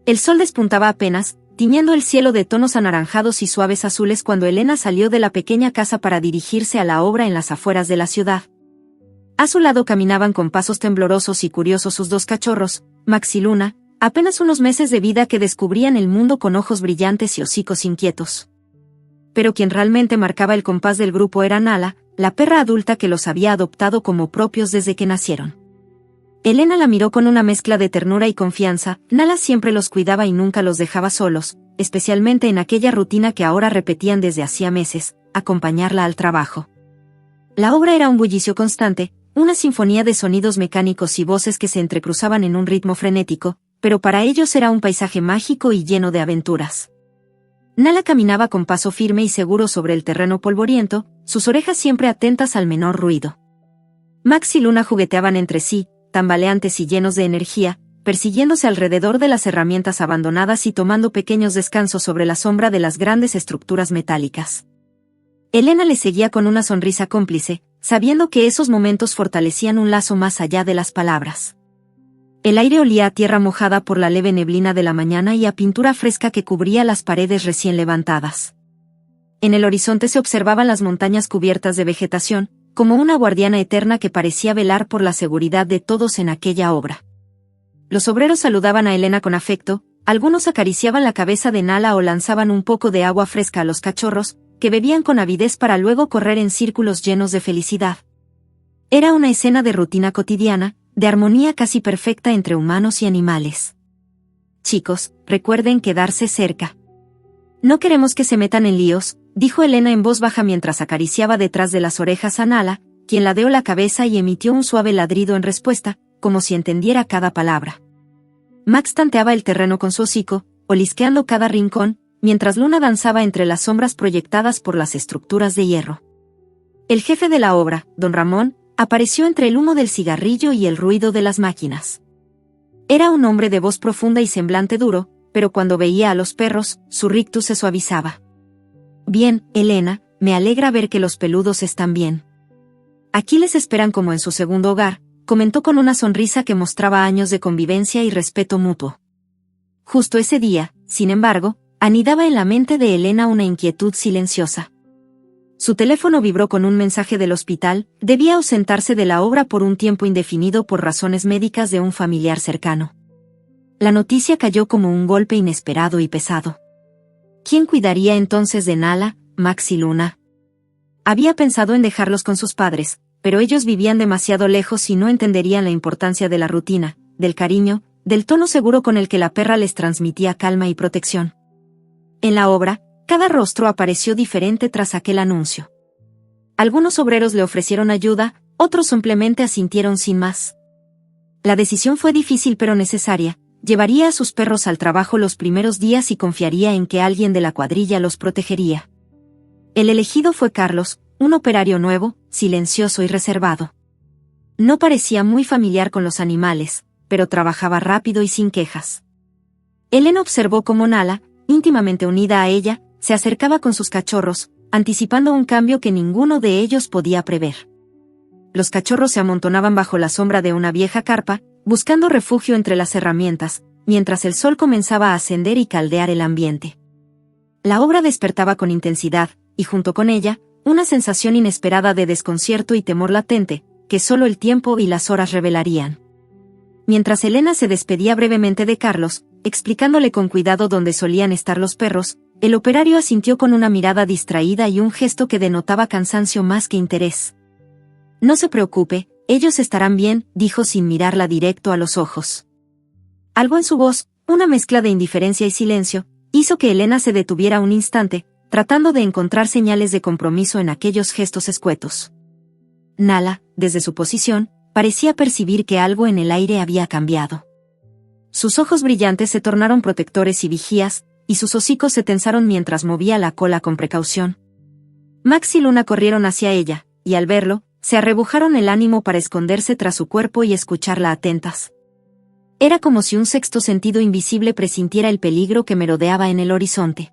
El sol despuntaba apenas, tiñendo el cielo de tonos anaranjados y suaves azules cuando Elena salió de la pequeña casa para dirigirse a la obra en las afueras de la ciudad. A su lado caminaban con pasos temblorosos y curiosos sus dos cachorros, Max y Luna, apenas unos meses de vida que descubrían el mundo con ojos brillantes y hocicos inquietos. Pero quien realmente marcaba el compás del grupo era Nala, la perra adulta que los había adoptado como propios desde que nacieron. Elena la miró con una mezcla de ternura y confianza. Nala siempre los cuidaba y nunca los dejaba solos, especialmente en aquella rutina que ahora repetían desde hacía meses, acompañarla al trabajo. La obra era un bullicio constante, una sinfonía de sonidos mecánicos y voces que se entrecruzaban en un ritmo frenético, pero para ellos era un paisaje mágico y lleno de aventuras. Nala caminaba con paso firme y seguro sobre el terreno polvoriento, sus orejas siempre atentas al menor ruido. Max y Luna jugueteaban entre sí, tambaleantes y llenos de energía, persiguiéndose alrededor de las herramientas abandonadas y tomando pequeños descansos sobre la sombra de las grandes estructuras metálicas. Elena le seguía con una sonrisa cómplice, sabiendo que esos momentos fortalecían un lazo más allá de las palabras. El aire olía a tierra mojada por la leve neblina de la mañana y a pintura fresca que cubría las paredes recién levantadas. En el horizonte se observaban las montañas cubiertas de vegetación, como una guardiana eterna que parecía velar por la seguridad de todos en aquella obra. Los obreros saludaban a Elena con afecto, algunos acariciaban la cabeza de Nala o lanzaban un poco de agua fresca a los cachorros, que bebían con avidez para luego correr en círculos llenos de felicidad. Era una escena de rutina cotidiana, de armonía casi perfecta entre humanos y animales. Chicos, recuerden quedarse cerca. No queremos que se metan en líos, dijo Elena en voz baja mientras acariciaba detrás de las orejas a Nala, quien ladeó la cabeza y emitió un suave ladrido en respuesta, como si entendiera cada palabra. Max tanteaba el terreno con su hocico, olisqueando cada rincón, mientras Luna danzaba entre las sombras proyectadas por las estructuras de hierro. El jefe de la obra, don Ramón, apareció entre el humo del cigarrillo y el ruido de las máquinas. Era un hombre de voz profunda y semblante duro, pero cuando veía a los perros, su rictus se suavizaba. Bien, Elena, me alegra ver que los peludos están bien. Aquí les esperan como en su segundo hogar, comentó con una sonrisa que mostraba años de convivencia y respeto mutuo. Justo ese día, sin embargo, anidaba en la mente de Elena una inquietud silenciosa. Su teléfono vibró con un mensaje del hospital, debía ausentarse de la obra por un tiempo indefinido por razones médicas de un familiar cercano. La noticia cayó como un golpe inesperado y pesado. ¿Quién cuidaría entonces de Nala, Max y Luna? Había pensado en dejarlos con sus padres, pero ellos vivían demasiado lejos y no entenderían la importancia de la rutina, del cariño, del tono seguro con el que la perra les transmitía calma y protección. En la obra, cada rostro apareció diferente tras aquel anuncio. Algunos obreros le ofrecieron ayuda, otros simplemente asintieron sin más. La decisión fue difícil pero necesaria. Llevaría a sus perros al trabajo los primeros días y confiaría en que alguien de la cuadrilla los protegería. El elegido fue Carlos, un operario nuevo, silencioso y reservado. No parecía muy familiar con los animales, pero trabajaba rápido y sin quejas. Elena observó cómo Nala, íntimamente unida a ella, se acercaba con sus cachorros, anticipando un cambio que ninguno de ellos podía prever. Los cachorros se amontonaban bajo la sombra de una vieja carpa, buscando refugio entre las herramientas, mientras el sol comenzaba a ascender y caldear el ambiente. La obra despertaba con intensidad, y junto con ella, una sensación inesperada de desconcierto y temor latente, que solo el tiempo y las horas revelarían. Mientras Elena se despedía brevemente de Carlos, explicándole con cuidado dónde solían estar los perros, el operario asintió con una mirada distraída y un gesto que denotaba cansancio más que interés. No se preocupe, ellos estarán bien, dijo sin mirarla directo a los ojos. Algo en su voz, una mezcla de indiferencia y silencio, hizo que Elena se detuviera un instante, tratando de encontrar señales de compromiso en aquellos gestos escuetos. Nala, desde su posición, parecía percibir que algo en el aire había cambiado. Sus ojos brillantes se tornaron protectores y vigías, y sus hocicos se tensaron mientras movía la cola con precaución. Max y Luna corrieron hacia ella, y al verlo, se arrebujaron el ánimo para esconderse tras su cuerpo y escucharla atentas. Era como si un sexto sentido invisible presintiera el peligro que merodeaba en el horizonte.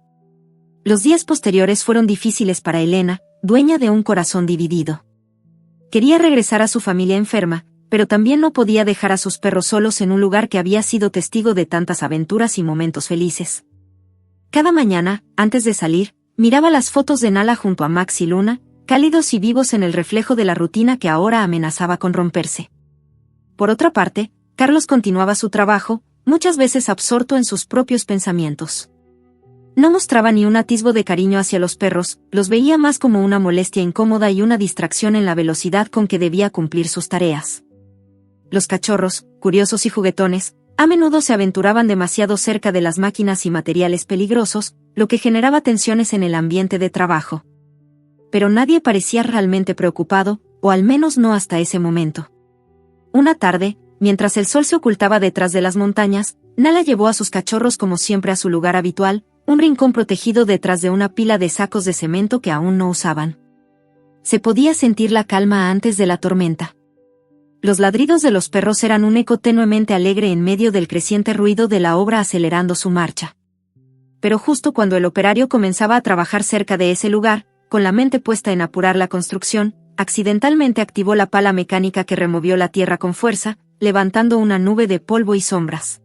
Los días posteriores fueron difíciles para Elena, dueña de un corazón dividido. Quería regresar a su familia enferma, pero también no podía dejar a sus perros solos en un lugar que había sido testigo de tantas aventuras y momentos felices. Cada mañana, antes de salir, miraba las fotos de Nala junto a Max y Luna, cálidos y vivos en el reflejo de la rutina que ahora amenazaba con romperse. Por otra parte, Carlos continuaba su trabajo, muchas veces absorto en sus propios pensamientos. No mostraba ni un atisbo de cariño hacia los perros, los veía más como una molestia incómoda y una distracción en la velocidad con que debía cumplir sus tareas. Los cachorros, curiosos y juguetones, a menudo se aventuraban demasiado cerca de las máquinas y materiales peligrosos, lo que generaba tensiones en el ambiente de trabajo. Pero nadie parecía realmente preocupado, o al menos no hasta ese momento. Una tarde, mientras el sol se ocultaba detrás de las montañas, Nala llevó a sus cachorros como siempre a su lugar habitual, un rincón protegido detrás de una pila de sacos de cemento que aún no usaban. Se podía sentir la calma antes de la tormenta. Los ladridos de los perros eran un eco tenuemente alegre en medio del creciente ruido de la obra acelerando su marcha. Pero justo cuando el operario comenzaba a trabajar cerca de ese lugar, con la mente puesta en apurar la construcción, accidentalmente activó la pala mecánica que removió la tierra con fuerza, levantando una nube de polvo y sombras.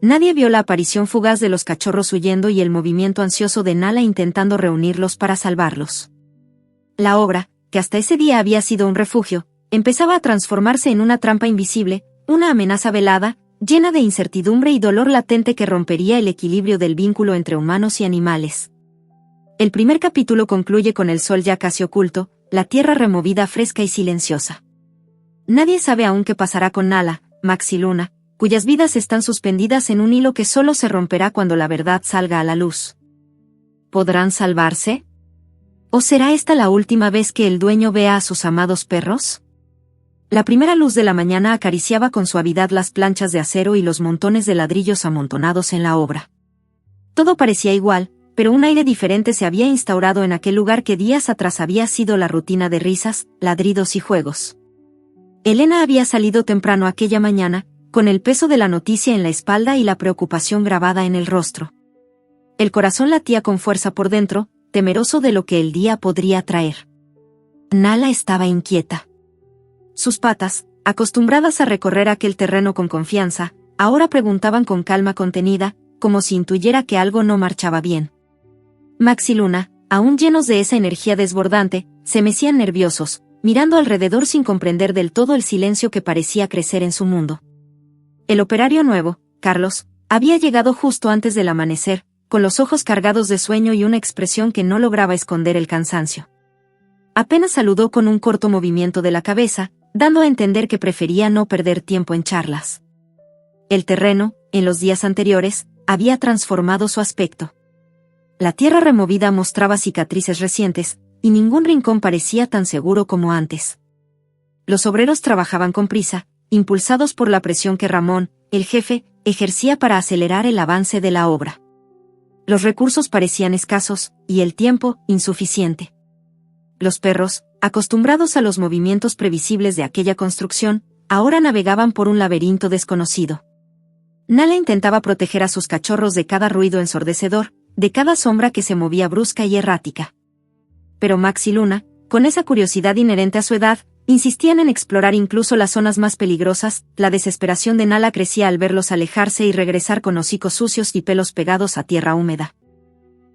Nadie vio la aparición fugaz de los cachorros huyendo y el movimiento ansioso de Nala intentando reunirlos para salvarlos. La obra, que hasta ese día había sido un refugio, empezaba a transformarse en una trampa invisible, una amenaza velada, llena de incertidumbre y dolor latente que rompería el equilibrio del vínculo entre humanos y animales. El primer capítulo concluye con el sol ya casi oculto, la tierra removida fresca y silenciosa. Nadie sabe aún qué pasará con Nala, Max y Luna, cuyas vidas están suspendidas en un hilo que solo se romperá cuando la verdad salga a la luz. ¿Podrán salvarse? ¿O será esta la última vez que el dueño vea a sus amados perros? La primera luz de la mañana acariciaba con suavidad las planchas de acero y los montones de ladrillos amontonados en la obra. Todo parecía igual, pero un aire diferente se había instaurado en aquel lugar que días atrás había sido la rutina de risas, ladridos y juegos. Elena había salido temprano aquella mañana, con el peso de la noticia en la espalda y la preocupación grabada en el rostro. El corazón latía con fuerza por dentro, temeroso de lo que el día podría traer. Nala estaba inquieta. Sus patas, acostumbradas a recorrer aquel terreno con confianza, ahora preguntaban con calma contenida, como si intuyera que algo no marchaba bien. Max y Luna, aún llenos de esa energía desbordante, se mecían nerviosos, mirando alrededor sin comprender del todo el silencio que parecía crecer en su mundo. El operario nuevo, Carlos, había llegado justo antes del amanecer, con los ojos cargados de sueño y una expresión que no lograba esconder el cansancio. Apenas saludó con un corto movimiento de la cabeza, dando a entender que prefería no perder tiempo en charlas. El terreno, en los días anteriores, había transformado su aspecto. La tierra removida mostraba cicatrices recientes, y ningún rincón parecía tan seguro como antes. Los obreros trabajaban con prisa, impulsados por la presión que Ramón, el jefe, ejercía para acelerar el avance de la obra. Los recursos parecían escasos, y el tiempo, insuficiente. Los perros, acostumbrados a los movimientos previsibles de aquella construcción, ahora navegaban por un laberinto desconocido. Nala intentaba proteger a sus cachorros de cada ruido ensordecedor, de cada sombra que se movía brusca y errática. Pero Max y Luna, con esa curiosidad inherente a su edad, insistían en explorar incluso las zonas más peligrosas. La desesperación de Nala crecía al verlos alejarse y regresar con hocicos sucios y pelos pegados a tierra húmeda.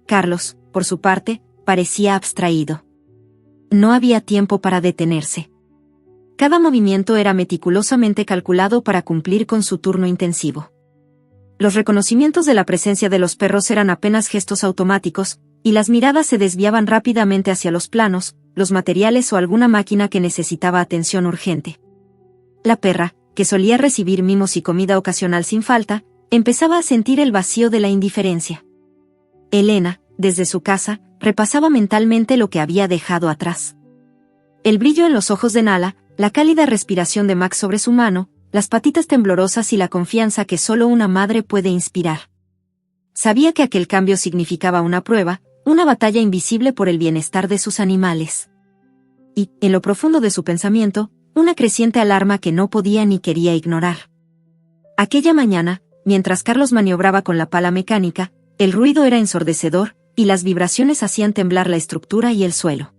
Carlos, por su parte, parecía abstraído. No había tiempo para detenerse. Cada movimiento era meticulosamente calculado para cumplir con su turno intensivo. Los reconocimientos de la presencia de los perros eran apenas gestos automáticos, y las miradas se desviaban rápidamente hacia los planos, los materiales o alguna máquina que necesitaba atención urgente. La perra, que solía recibir mimos y comida ocasional sin falta, empezaba a sentir el vacío de la indiferencia. Elena, desde su casa, repasaba mentalmente lo que había dejado atrás. El brillo en los ojos de Nala, la cálida respiración de Max sobre su mano, las patitas temblorosas y la confianza que solo una madre puede inspirar. Sabía que aquel cambio significaba una prueba, una batalla invisible por el bienestar de sus animales. Y, en lo profundo de su pensamiento, una creciente alarma que no podía ni quería ignorar. Aquella mañana, mientras Carlos maniobraba con la pala mecánica, el ruido era ensordecedor, y las vibraciones hacían temblar la estructura y el suelo.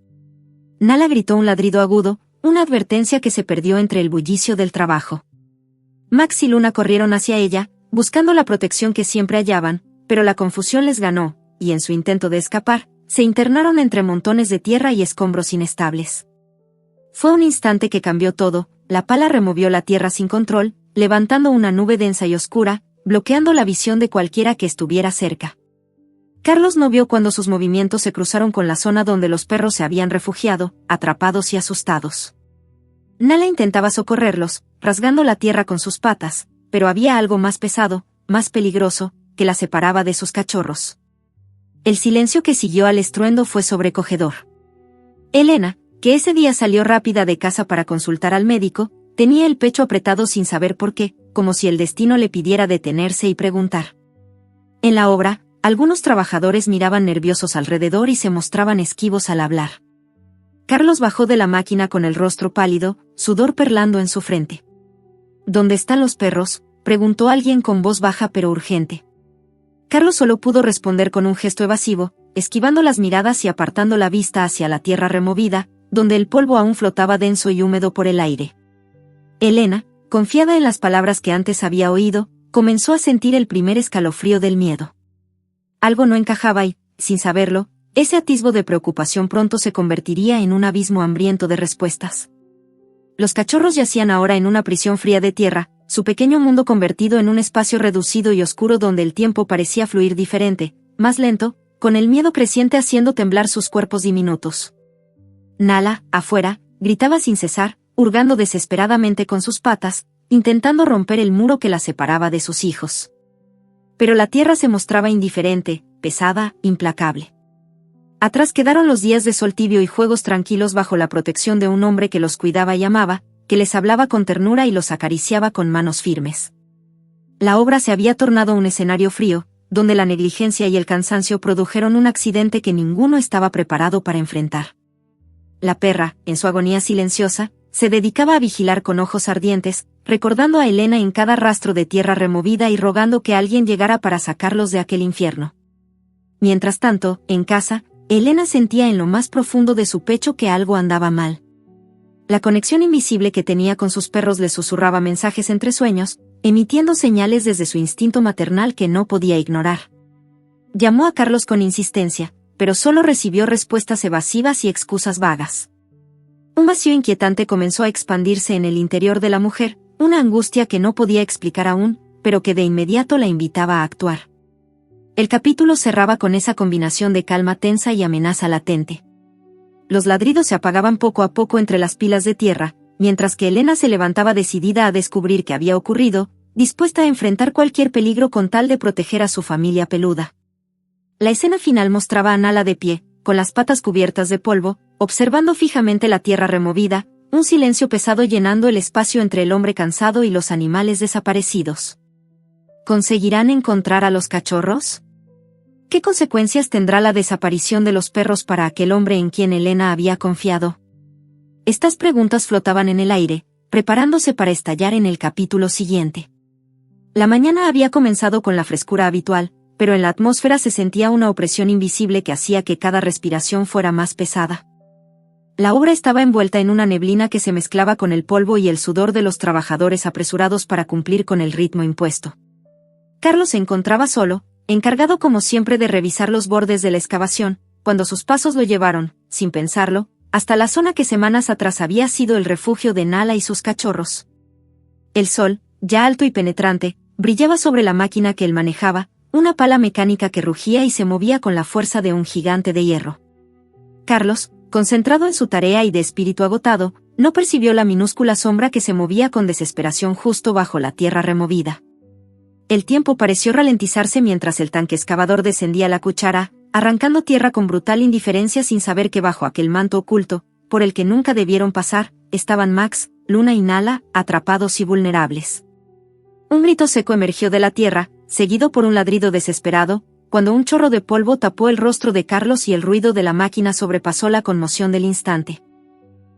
Nala gritó un ladrido agudo, una advertencia que se perdió entre el bullicio del trabajo. Max y Luna corrieron hacia ella, buscando la protección que siempre hallaban, pero la confusión les ganó, y en su intento de escapar, se internaron entre montones de tierra y escombros inestables. Fue un instante que cambió todo. La pala removió la tierra sin control, levantando una nube densa y oscura, bloqueando la visión de cualquiera que estuviera cerca. Carlos no vio cuando sus movimientos se cruzaron con la zona donde los perros se habían refugiado, atrapados y asustados. Nala intentaba socorrerlos, rasgando la tierra con sus patas, pero había algo más pesado, más peligroso, que la separaba de sus cachorros. El silencio que siguió al estruendo fue sobrecogedor. Elena, que ese día salió rápida de casa para consultar al médico, tenía el pecho apretado sin saber por qué, como si el destino le pidiera detenerse y preguntar. En la obra, algunos trabajadores miraban nerviosos alrededor y se mostraban esquivos al hablar. Carlos bajó de la máquina con el rostro pálido, sudor perlando en su frente. ¿Dónde están los perros?, preguntó alguien con voz baja pero urgente. Carlos solo pudo responder con un gesto evasivo, esquivando las miradas y apartando la vista hacia la tierra removida, donde el polvo aún flotaba denso y húmedo por el aire. Elena, confiada en las palabras que antes había oído, comenzó a sentir el primer escalofrío del miedo. Algo no encajaba y, sin saberlo, ese atisbo de preocupación pronto se convertiría en un abismo hambriento de respuestas. Los cachorros yacían ahora en una prisión fría de tierra, su pequeño mundo convertido en un espacio reducido y oscuro donde el tiempo parecía fluir diferente, más lento, con el miedo creciente haciendo temblar sus cuerpos diminutos. Nala, afuera, gritaba sin cesar, hurgando desesperadamente con sus patas, intentando romper el muro que la separaba de sus hijos. Pero la tierra se mostraba indiferente, pesada, implacable. Atrás quedaron los días de sol tibio y juegos tranquilos bajo la protección de un hombre que los cuidaba y amaba, que les hablaba con ternura y los acariciaba con manos firmes. La obra se había tornado un escenario frío, donde la negligencia y el cansancio produjeron un accidente que ninguno estaba preparado para enfrentar. La perra, en su agonía silenciosa, se dedicaba a vigilar con ojos ardientes, recordando a Elena en cada rastro de tierra removida y rogando que alguien llegara para sacarlos de aquel infierno. Mientras tanto, en casa, Elena sentía en lo más profundo de su pecho que algo andaba mal. La conexión invisible que tenía con sus perros le susurraba mensajes entre sueños, emitiendo señales desde su instinto maternal que no podía ignorar. Llamó a Carlos con insistencia, pero solo recibió respuestas evasivas y excusas vagas. Un vacío inquietante comenzó a expandirse en el interior de la mujer, una angustia que no podía explicar aún, pero que de inmediato la invitaba a actuar. El capítulo cerraba con esa combinación de calma tensa y amenaza latente. Los ladridos se apagaban poco a poco entre las pilas de tierra, mientras que Elena se levantaba decidida a descubrir qué había ocurrido, dispuesta a enfrentar cualquier peligro con tal de proteger a su familia peluda. La escena final mostraba a Nala de pie, con las patas cubiertas de polvo, observando fijamente la tierra removida, un silencio pesado llenando el espacio entre el hombre cansado y los animales desaparecidos. ¿Conseguirán encontrar a los cachorros? ¿Qué consecuencias tendrá la desaparición de los perros para aquel hombre en quien Elena había confiado? Estas preguntas flotaban en el aire, preparándose para estallar en el capítulo siguiente. La mañana había comenzado con la frescura habitual, pero en la atmósfera se sentía una opresión invisible que hacía que cada respiración fuera más pesada. La obra estaba envuelta en una neblina que se mezclaba con el polvo y el sudor de los trabajadores apresurados para cumplir con el ritmo impuesto. Carlos se encontraba solo, encargado como siempre de revisar los bordes de la excavación, cuando sus pasos lo llevaron, sin pensarlo, hasta la zona que semanas atrás había sido el refugio de Nala y sus cachorros. El sol, ya alto y penetrante, brillaba sobre la máquina que él manejaba, una pala mecánica que rugía y se movía con la fuerza de un gigante de hierro. Carlos, concentrado en su tarea y de espíritu agotado, no percibió la minúscula sombra que se movía con desesperación justo bajo la tierra removida. El tiempo pareció ralentizarse mientras el tanque excavador descendía la cuchara, arrancando tierra con brutal indiferencia sin saber que bajo aquel manto oculto, por el que nunca debieron pasar, estaban Max, Luna y Nala, atrapados y vulnerables. Un grito seco emergió de la tierra, seguido por un ladrido desesperado, cuando un chorro de polvo tapó el rostro de Carlos y el ruido de la máquina sobrepasó la conmoción del instante.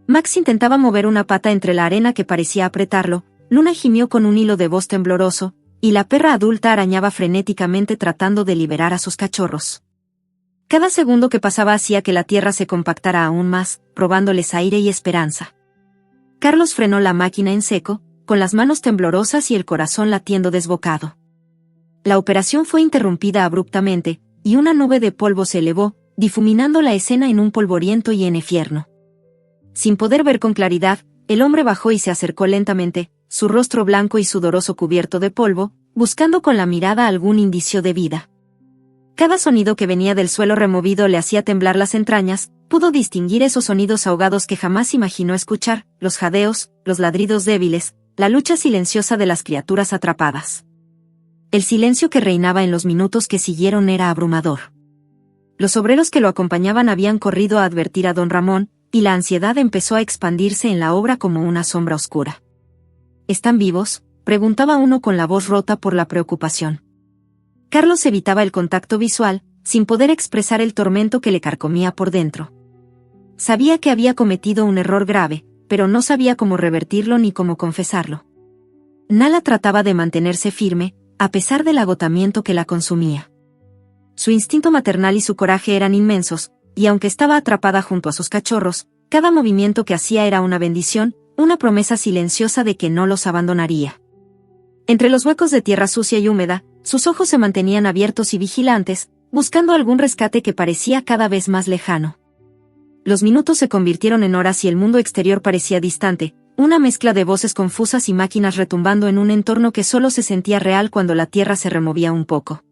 Max intentaba mover una pata entre la arena que parecía apretarlo, Luna gimió con un hilo de voz tembloroso, y la perra adulta arañaba frenéticamente tratando de liberar a sus cachorros. Cada segundo que pasaba hacía que la tierra se compactara aún más, probándoles aire y esperanza. Carlos frenó la máquina en seco, con las manos temblorosas y el corazón latiendo desbocado. La operación fue interrumpida abruptamente, y una nube de polvo se elevó, difuminando la escena en un polvoriento y infierno. Sin poder ver con claridad, el hombre bajó y se acercó lentamente, su rostro blanco y sudoroso cubierto de polvo, buscando con la mirada algún indicio de vida. Cada sonido que venía del suelo removido le hacía temblar las entrañas, pudo distinguir esos sonidos ahogados que jamás imaginó escuchar, los jadeos, los ladridos débiles, la lucha silenciosa de las criaturas atrapadas. El silencio que reinaba en los minutos que siguieron era abrumador. Los obreros que lo acompañaban habían corrido a advertir a don Ramón, y la ansiedad empezó a expandirse en la obra como una sombra oscura. ¿Están vivos?, preguntaba uno con la voz rota por la preocupación. Carlos evitaba el contacto visual, sin poder expresar el tormento que le carcomía por dentro. Sabía que había cometido un error grave, pero no sabía cómo revertirlo ni cómo confesarlo. Nala trataba de mantenerse firme, a pesar del agotamiento que la consumía. Su instinto maternal y su coraje eran inmensos, y aunque estaba atrapada junto a sus cachorros, cada movimiento que hacía era una bendición, una promesa silenciosa de que no los abandonaría. Entre los huecos de tierra sucia y húmeda, sus ojos se mantenían abiertos y vigilantes, buscando algún rescate que parecía cada vez más lejano. Los minutos se convirtieron en horas y el mundo exterior parecía distante, una mezcla de voces confusas y máquinas retumbando en un entorno que solo se sentía real cuando la tierra se removía un poco.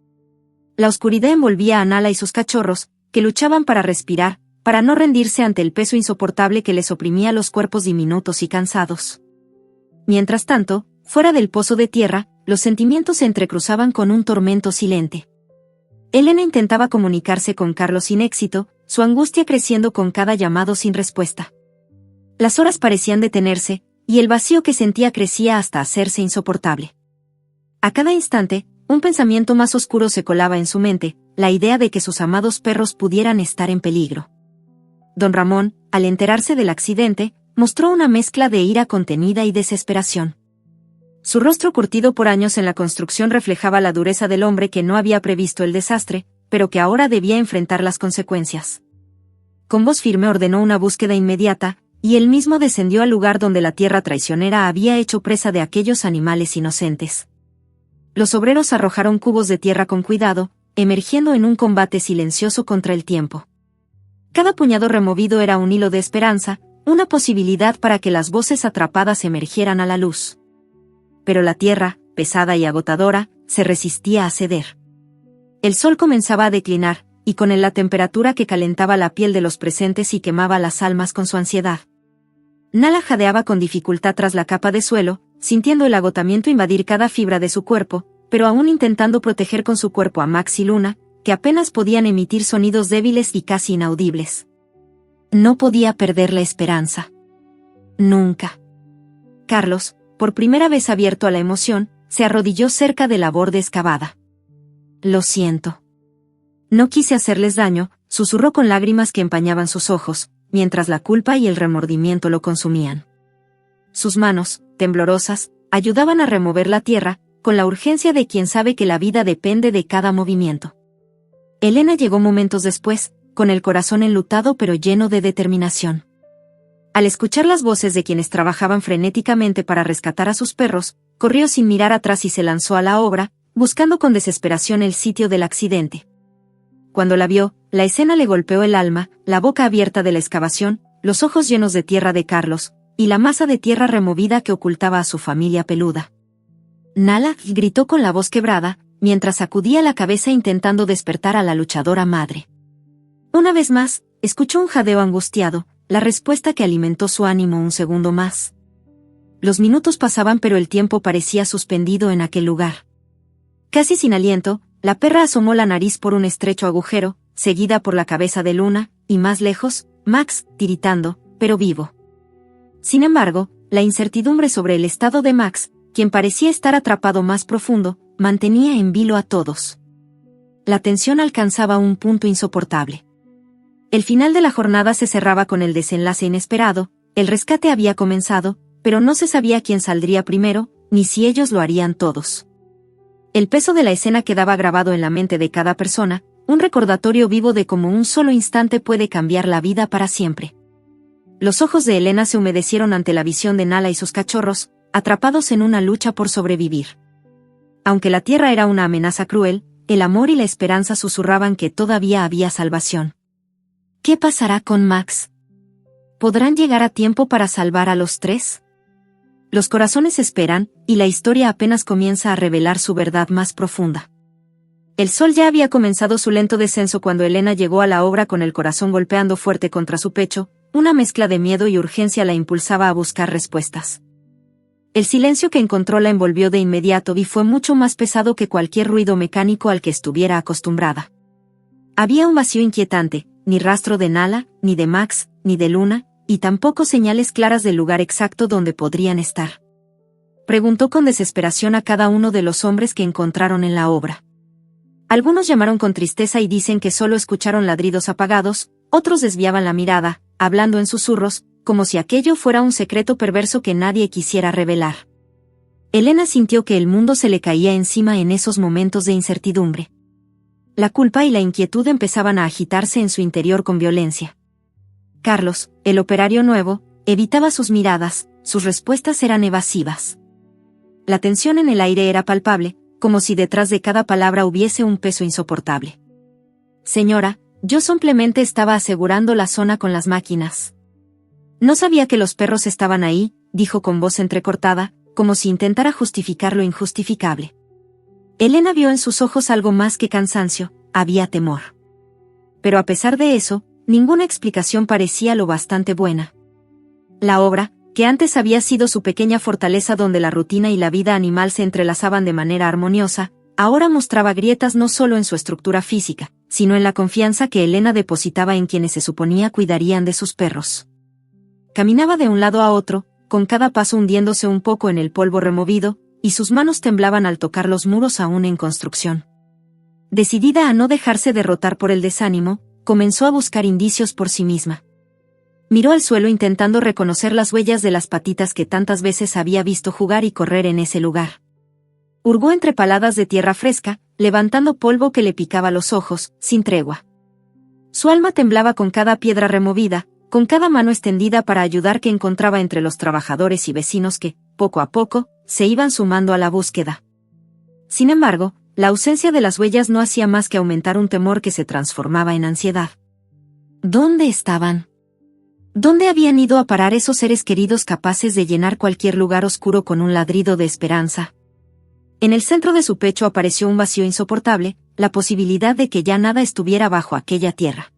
La oscuridad envolvía a Nala y sus cachorros, que luchaban para respirar, para no rendirse ante el peso insoportable que les oprimía los cuerpos diminutos y cansados. Mientras tanto, fuera del pozo de tierra, los sentimientos se entrecruzaban con un tormento silente. Elena intentaba comunicarse con Carlos sin éxito, su angustia creciendo con cada llamado sin respuesta. Las horas parecían detenerse, y el vacío que sentía crecía hasta hacerse insoportable. A cada instante, un pensamiento más oscuro se colaba en su mente, la idea de que sus amados perros pudieran estar en peligro. Don Ramón, al enterarse del accidente, mostró una mezcla de ira contenida y desesperación. Su rostro curtido por años en la construcción reflejaba la dureza del hombre que no había previsto el desastre, pero que ahora debía enfrentar las consecuencias. Con voz firme ordenó una búsqueda inmediata, y él mismo descendió al lugar donde la tierra traicionera había hecho presa de aquellos animales inocentes. Los obreros arrojaron cubos de tierra con cuidado, emergiendo en un combate silencioso contra el tiempo. Cada puñado removido era un hilo de esperanza, una posibilidad para que las voces atrapadas emergieran a la luz. Pero la tierra, pesada y agotadora, se resistía a ceder. El sol comenzaba a declinar, y con él la temperatura que calentaba la piel de los presentes y quemaba las almas con su ansiedad. Nala jadeaba con dificultad tras la capa de suelo, sintiendo el agotamiento invadir cada fibra de su cuerpo, pero aún intentando proteger con su cuerpo a Max y Luna, que apenas podían emitir sonidos débiles y casi inaudibles. No podía perder la esperanza. Nunca. Carlos, por primera vez abierto a la emoción, se arrodilló cerca de la borde excavada. Lo siento. No quise hacerles daño, susurró con lágrimas que empañaban sus ojos, mientras la culpa y el remordimiento lo consumían. Sus manos, temblorosas, ayudaban a remover la tierra, con la urgencia de quien sabe que la vida depende de cada movimiento. Elena llegó momentos después, con el corazón enlutado pero lleno de determinación. Al escuchar las voces de quienes trabajaban frenéticamente para rescatar a sus perros, corrió sin mirar atrás y se lanzó a la obra, buscando con desesperación el sitio del accidente. Cuando la vio, la escena le golpeó el alma, la boca abierta de la excavación, los ojos llenos de tierra de Carlos, y la masa de tierra removida que ocultaba a su familia peluda. Nala gritó con la voz quebrada, mientras sacudía la cabeza intentando despertar a la luchadora madre. Una vez más, escuchó un jadeo angustiado, la respuesta que alimentó su ánimo un segundo más. Los minutos pasaban pero el tiempo parecía suspendido en aquel lugar. Casi sin aliento, la perra asomó la nariz por un estrecho agujero, seguida por la cabeza de Luna, y más lejos, Max, tiritando, pero vivo. Sin embargo, la incertidumbre sobre el estado de Max, quien parecía estar atrapado más profundo, mantenía en vilo a todos. La tensión alcanzaba un punto insoportable. El final de la jornada se cerraba con el desenlace inesperado, el rescate había comenzado, pero no se sabía quién saldría primero, ni si ellos lo harían todos. El peso de la escena quedaba grabado en la mente de cada persona, un recordatorio vivo de cómo un solo instante puede cambiar la vida para siempre. Los ojos de Elena se humedecieron ante la visión de Nala y sus cachorros, atrapados en una lucha por sobrevivir. Aunque la tierra era una amenaza cruel, el amor y la esperanza susurraban que todavía había salvación. ¿Qué pasará con Max? ¿Podrán llegar a tiempo para salvar a los tres? Los corazones esperan, y la historia apenas comienza a revelar su verdad más profunda. El sol ya había comenzado su lento descenso cuando Elena llegó a la obra con el corazón golpeando fuerte contra su pecho, una mezcla de miedo y urgencia la impulsaba a buscar respuestas. El silencio que encontró la envolvió de inmediato y fue mucho más pesado que cualquier ruido mecánico al que estuviera acostumbrada. Había un vacío inquietante, ni rastro de Nala, ni de Max, ni de Luna, y tampoco señales claras del lugar exacto donde podrían estar. Preguntó con desesperación a cada uno de los hombres que encontraron en la obra. Algunos llamaron con tristeza y dicen que solo escucharon ladridos apagados, otros desviaban la mirada, hablando en susurros, como si aquello fuera un secreto perverso que nadie quisiera revelar. Elena sintió que el mundo se le caía encima en esos momentos de incertidumbre. La culpa y la inquietud empezaban a agitarse en su interior con violencia. Carlos, el operario nuevo, evitaba sus miradas, sus respuestas eran evasivas. La tensión en el aire era palpable, como si detrás de cada palabra hubiese un peso insoportable. Señora, yo simplemente estaba asegurando la zona con las máquinas. No sabía que los perros estaban ahí, dijo con voz entrecortada, como si intentara justificar lo injustificable. Elena vio en sus ojos algo más que cansancio, había temor. Pero a pesar de eso, ninguna explicación parecía lo bastante buena. La obra, que antes había sido su pequeña fortaleza donde la rutina y la vida animal se entrelazaban de manera armoniosa, ahora mostraba grietas no solo en su estructura física, sino en la confianza que Elena depositaba en quienes se suponía cuidarían de sus perros. Caminaba de un lado a otro, con cada paso hundiéndose un poco en el polvo removido, y sus manos temblaban al tocar los muros aún en construcción. Decidida a no dejarse derrotar por el desánimo, comenzó a buscar indicios por sí misma. Miró al suelo intentando reconocer las huellas de las patitas que tantas veces había visto jugar y correr en ese lugar. Hurgó entre paladas de tierra fresca, levantando polvo que le picaba los ojos, sin tregua. Su alma temblaba con cada piedra removida, con cada mano extendida para ayudar que encontraba entre los trabajadores y vecinos que, poco a poco, se iban sumando a la búsqueda. Sin embargo, la ausencia de las huellas no hacía más que aumentar un temor que se transformaba en ansiedad. ¿Dónde estaban? ¿Dónde habían ido a parar esos seres queridos capaces de llenar cualquier lugar oscuro con un ladrido de esperanza? En el centro de su pecho apareció un vacío insoportable, la posibilidad de que ya nada estuviera bajo aquella tierra.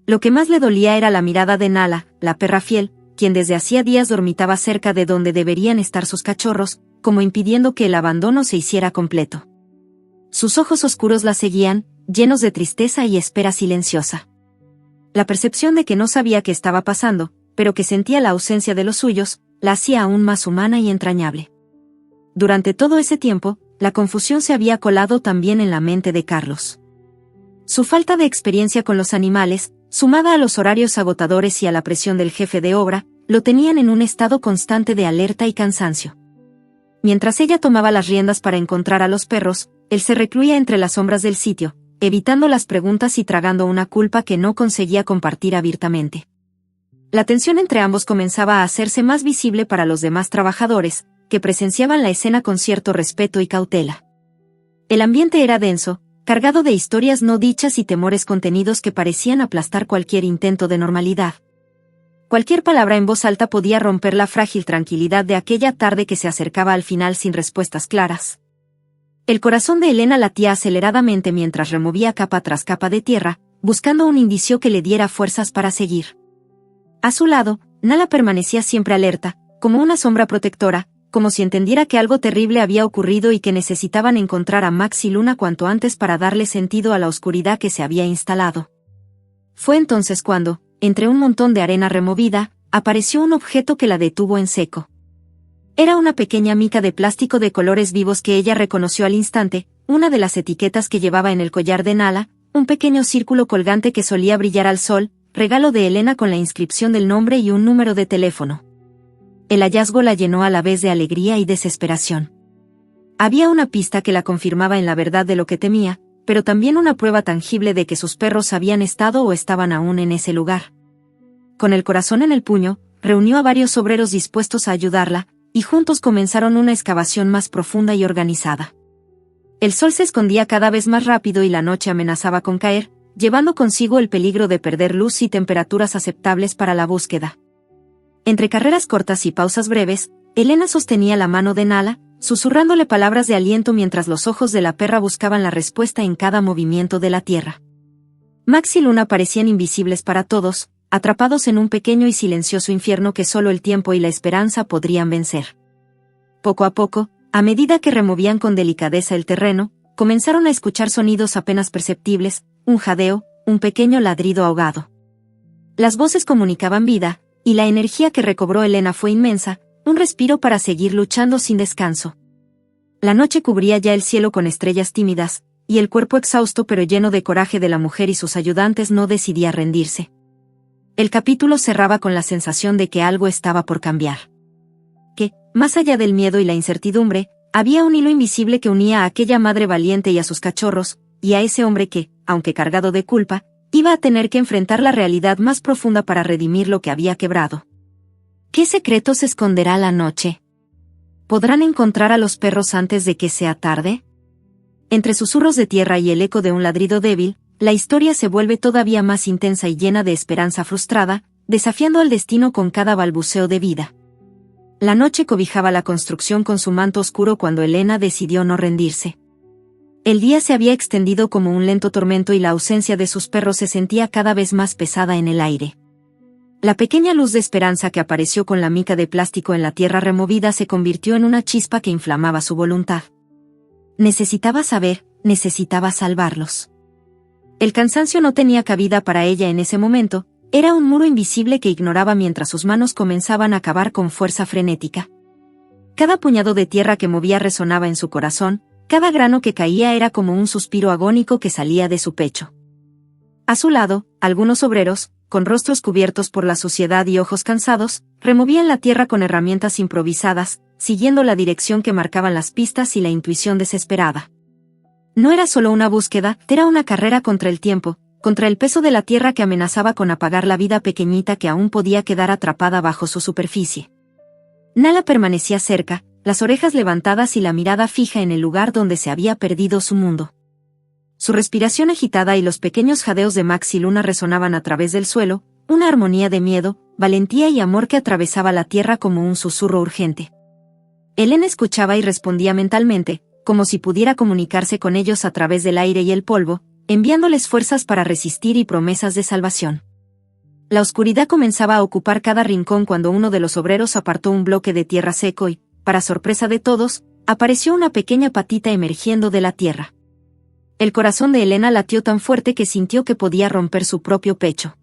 Lo que más le dolía era la mirada de Nala, la perra fiel, quien desde hacía días dormitaba cerca de donde deberían estar sus cachorros, como impidiendo que el abandono se hiciera completo. Sus ojos oscuros la seguían, llenos de tristeza y espera silenciosa. La percepción de que no sabía qué estaba pasando, pero que sentía la ausencia de los suyos, la hacía aún más humana y entrañable. Durante todo ese tiempo, la confusión se había colado también en la mente de Carlos. Su falta de experiencia con los animales, sumada a los horarios agotadores y a la presión del jefe de obra, lo tenían en un estado constante de alerta y cansancio. Mientras ella tomaba las riendas para encontrar a los perros, él se recluía entre las sombras del sitio, evitando las preguntas y tragando una culpa que no conseguía compartir abiertamente. La tensión entre ambos comenzaba a hacerse más visible para los demás trabajadores, que presenciaban la escena con cierto respeto y cautela. El ambiente era denso, cargado de historias no dichas y temores contenidos que parecían aplastar cualquier intento de normalidad. Cualquier palabra en voz alta podía romper la frágil tranquilidad de aquella tarde que se acercaba al final sin respuestas claras. El corazón de Elena latía aceleradamente mientras removía capa tras capa de tierra, buscando un indicio que le diera fuerzas para seguir. A su lado, Nala permanecía siempre alerta, como una sombra protectora, como si entendiera que algo terrible había ocurrido y que necesitaban encontrar a Max y Luna cuanto antes para darle sentido a la oscuridad que se había instalado. Fue entonces cuando, entre un montón de arena removida, apareció un objeto que la detuvo en seco. Era una pequeña mica de plástico de colores vivos que ella reconoció al instante, una de las etiquetas que llevaba en el collar de Nala, un pequeño círculo colgante que solía brillar al sol, regalo de Elena con la inscripción del nombre y un número de teléfono. El hallazgo la llenó a la vez de alegría y desesperación. Había una pista que la confirmaba en la verdad de lo que temía, pero también una prueba tangible de que sus perros habían estado o estaban aún en ese lugar. con el corazón en el puño, reunió a varios obreros dispuestos a ayudarla, y juntos comenzaron una excavación más profunda y organizada. El sol se escondía cada vez más rápido y la noche amenazaba con caer, llevando consigo el peligro de perder luz y temperaturas aceptables para la búsqueda. Entre carreras cortas y pausas breves, Elena sostenía la mano de Nala, susurrándole palabras de aliento mientras los ojos de la perra buscaban la respuesta en cada movimiento de la tierra. Max y Luna parecían invisibles para todos, atrapados en un pequeño y silencioso infierno que solo el tiempo y la esperanza podrían vencer. Poco a poco, a medida que removían con delicadeza el terreno, comenzaron a escuchar sonidos apenas perceptibles, un jadeo, un pequeño ladrido ahogado. Las voces comunicaban vida, y la energía que recobró Elena fue inmensa, un respiro para seguir luchando sin descanso. La noche cubría ya el cielo con estrellas tímidas, y el cuerpo exhausto pero lleno de coraje de la mujer y sus ayudantes no decidía rendirse. El capítulo cerraba con la sensación de que algo estaba por cambiar. Que, más allá del miedo y la incertidumbre, había un hilo invisible que unía a aquella madre valiente y a sus cachorros, y a ese hombre que, aunque cargado de culpa, iba a tener que enfrentar la realidad más profunda para redimir lo que había quebrado. ¿Qué secretos esconderá la noche? ¿Podrán encontrar a los perros antes de que sea tarde? Entre susurros de tierra y el eco de un ladrido débil, la historia se vuelve todavía más intensa y llena de esperanza frustrada, desafiando al destino con cada balbuceo de vida. La noche cobijaba la construcción con su manto oscuro cuando Elena decidió no rendirse. El día se había extendido como un lento tormento y la ausencia de sus perros se sentía cada vez más pesada en el aire. La pequeña luz de esperanza que apareció con la mica de plástico en la tierra removida se convirtió en una chispa que inflamaba su voluntad. Necesitaba saber, necesitaba salvarlos. El cansancio no tenía cabida para ella en ese momento, era un muro invisible que ignoraba mientras sus manos comenzaban a cavar con fuerza frenética. Cada puñado de tierra que movía resonaba en su corazón, cada grano que caía era como un suspiro agónico que salía de su pecho. A su lado, algunos obreros, con rostros cubiertos por la suciedad y ojos cansados, removían la tierra con herramientas improvisadas, siguiendo la dirección que marcaban las pistas y la intuición desesperada. No era solo una búsqueda, era una carrera contra el tiempo, contra el peso de la tierra que amenazaba con apagar la vida pequeñita que aún podía quedar atrapada bajo su superficie. Nala permanecía cerca, las orejas levantadas y la mirada fija en el lugar donde se había perdido su mundo. Su respiración agitada y los pequeños jadeos de Max y Luna resonaban a través del suelo, una armonía de miedo, valentía y amor que atravesaba la tierra como un susurro urgente. Elena escuchaba y respondía mentalmente, como si pudiera comunicarse con ellos a través del aire y el polvo, enviándoles fuerzas para resistir y promesas de salvación. La oscuridad comenzaba a ocupar cada rincón cuando uno de los obreros apartó un bloque de tierra seco y, para sorpresa de todos, apareció una pequeña patita emergiendo de la tierra. El corazón de Elena latió tan fuerte que sintió que podía romper su propio pecho.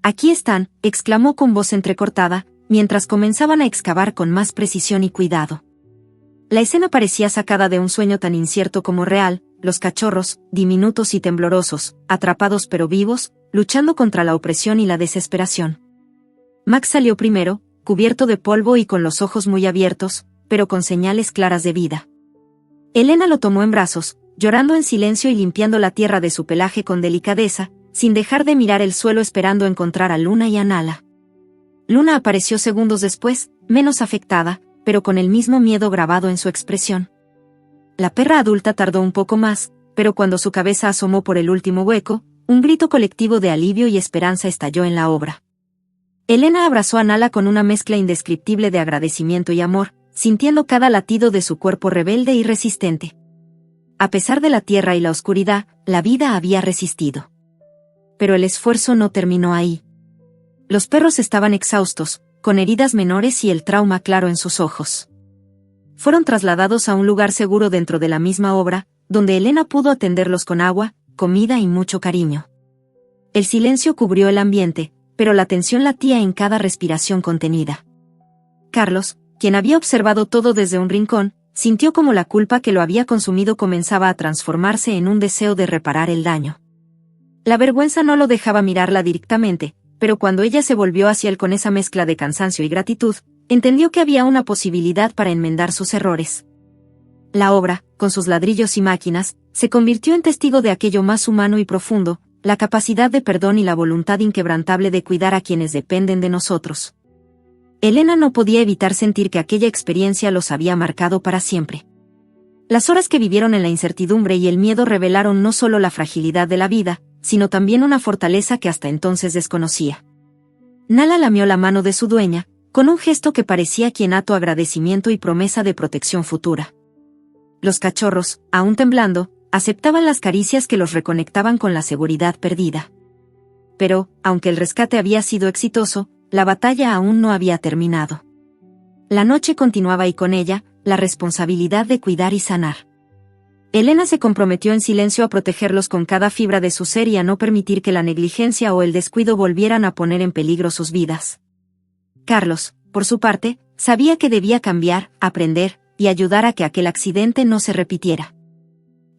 «Aquí están», exclamó con voz entrecortada, mientras comenzaban a excavar con más precisión y cuidado. La escena parecía sacada de un sueño tan incierto como real, los cachorros, diminutos y temblorosos, atrapados pero vivos, luchando contra la opresión y la desesperación. Max salió primero, cubierto de polvo y con los ojos muy abiertos, pero con señales claras de vida. Elena lo tomó en brazos, llorando en silencio y limpiando la tierra de su pelaje con delicadeza, sin dejar de mirar el suelo esperando encontrar a Luna y a Nala. Luna apareció segundos después, menos afectada, pero con el mismo miedo grabado en su expresión. La perra adulta tardó un poco más, pero cuando su cabeza asomó por el último hueco, un grito colectivo de alivio y esperanza estalló en la obra. Elena abrazó a Nala con una mezcla indescriptible de agradecimiento y amor, sintiendo cada latido de su cuerpo rebelde y resistente. A pesar de la tierra y la oscuridad, la vida había resistido. Pero el esfuerzo no terminó ahí. Los perros estaban exhaustos, con heridas menores y el trauma claro en sus ojos. Fueron trasladados a un lugar seguro dentro de la misma obra, donde Elena pudo atenderlos con agua, comida y mucho cariño. El silencio cubrió el ambiente, pero la tensión latía en cada respiración contenida. Carlos, quien había observado todo desde un rincón, sintió como la culpa que lo había consumido comenzaba a transformarse en un deseo de reparar el daño. La vergüenza no lo dejaba mirarla directamente, pero cuando ella se volvió hacia él con esa mezcla de cansancio y gratitud, entendió que había una posibilidad para enmendar sus errores. La obra, con sus ladrillos y máquinas, se convirtió en testigo de aquello más humano y profundo, la capacidad de perdón y la voluntad inquebrantable de cuidar a quienes dependen de nosotros. Elena no podía evitar sentir que aquella experiencia los había marcado para siempre. Las horas que vivieron en la incertidumbre y el miedo revelaron no solo la fragilidad de la vida, sino también una fortaleza que hasta entonces desconocía. Nala lamió la mano de su dueña, con un gesto que parecía quienato agradecimiento y promesa de protección futura. Los cachorros, aún temblando, aceptaban las caricias que los reconectaban con la seguridad perdida. Pero, aunque el rescate había sido exitoso, la batalla aún no había terminado. La noche continuaba y con ella, la responsabilidad de cuidar y sanar. Elena se comprometió en silencio a protegerlos con cada fibra de su ser y a no permitir que la negligencia o el descuido volvieran a poner en peligro sus vidas. Carlos, por su parte, sabía que debía cambiar, aprender, y ayudar a que aquel accidente no se repitiera.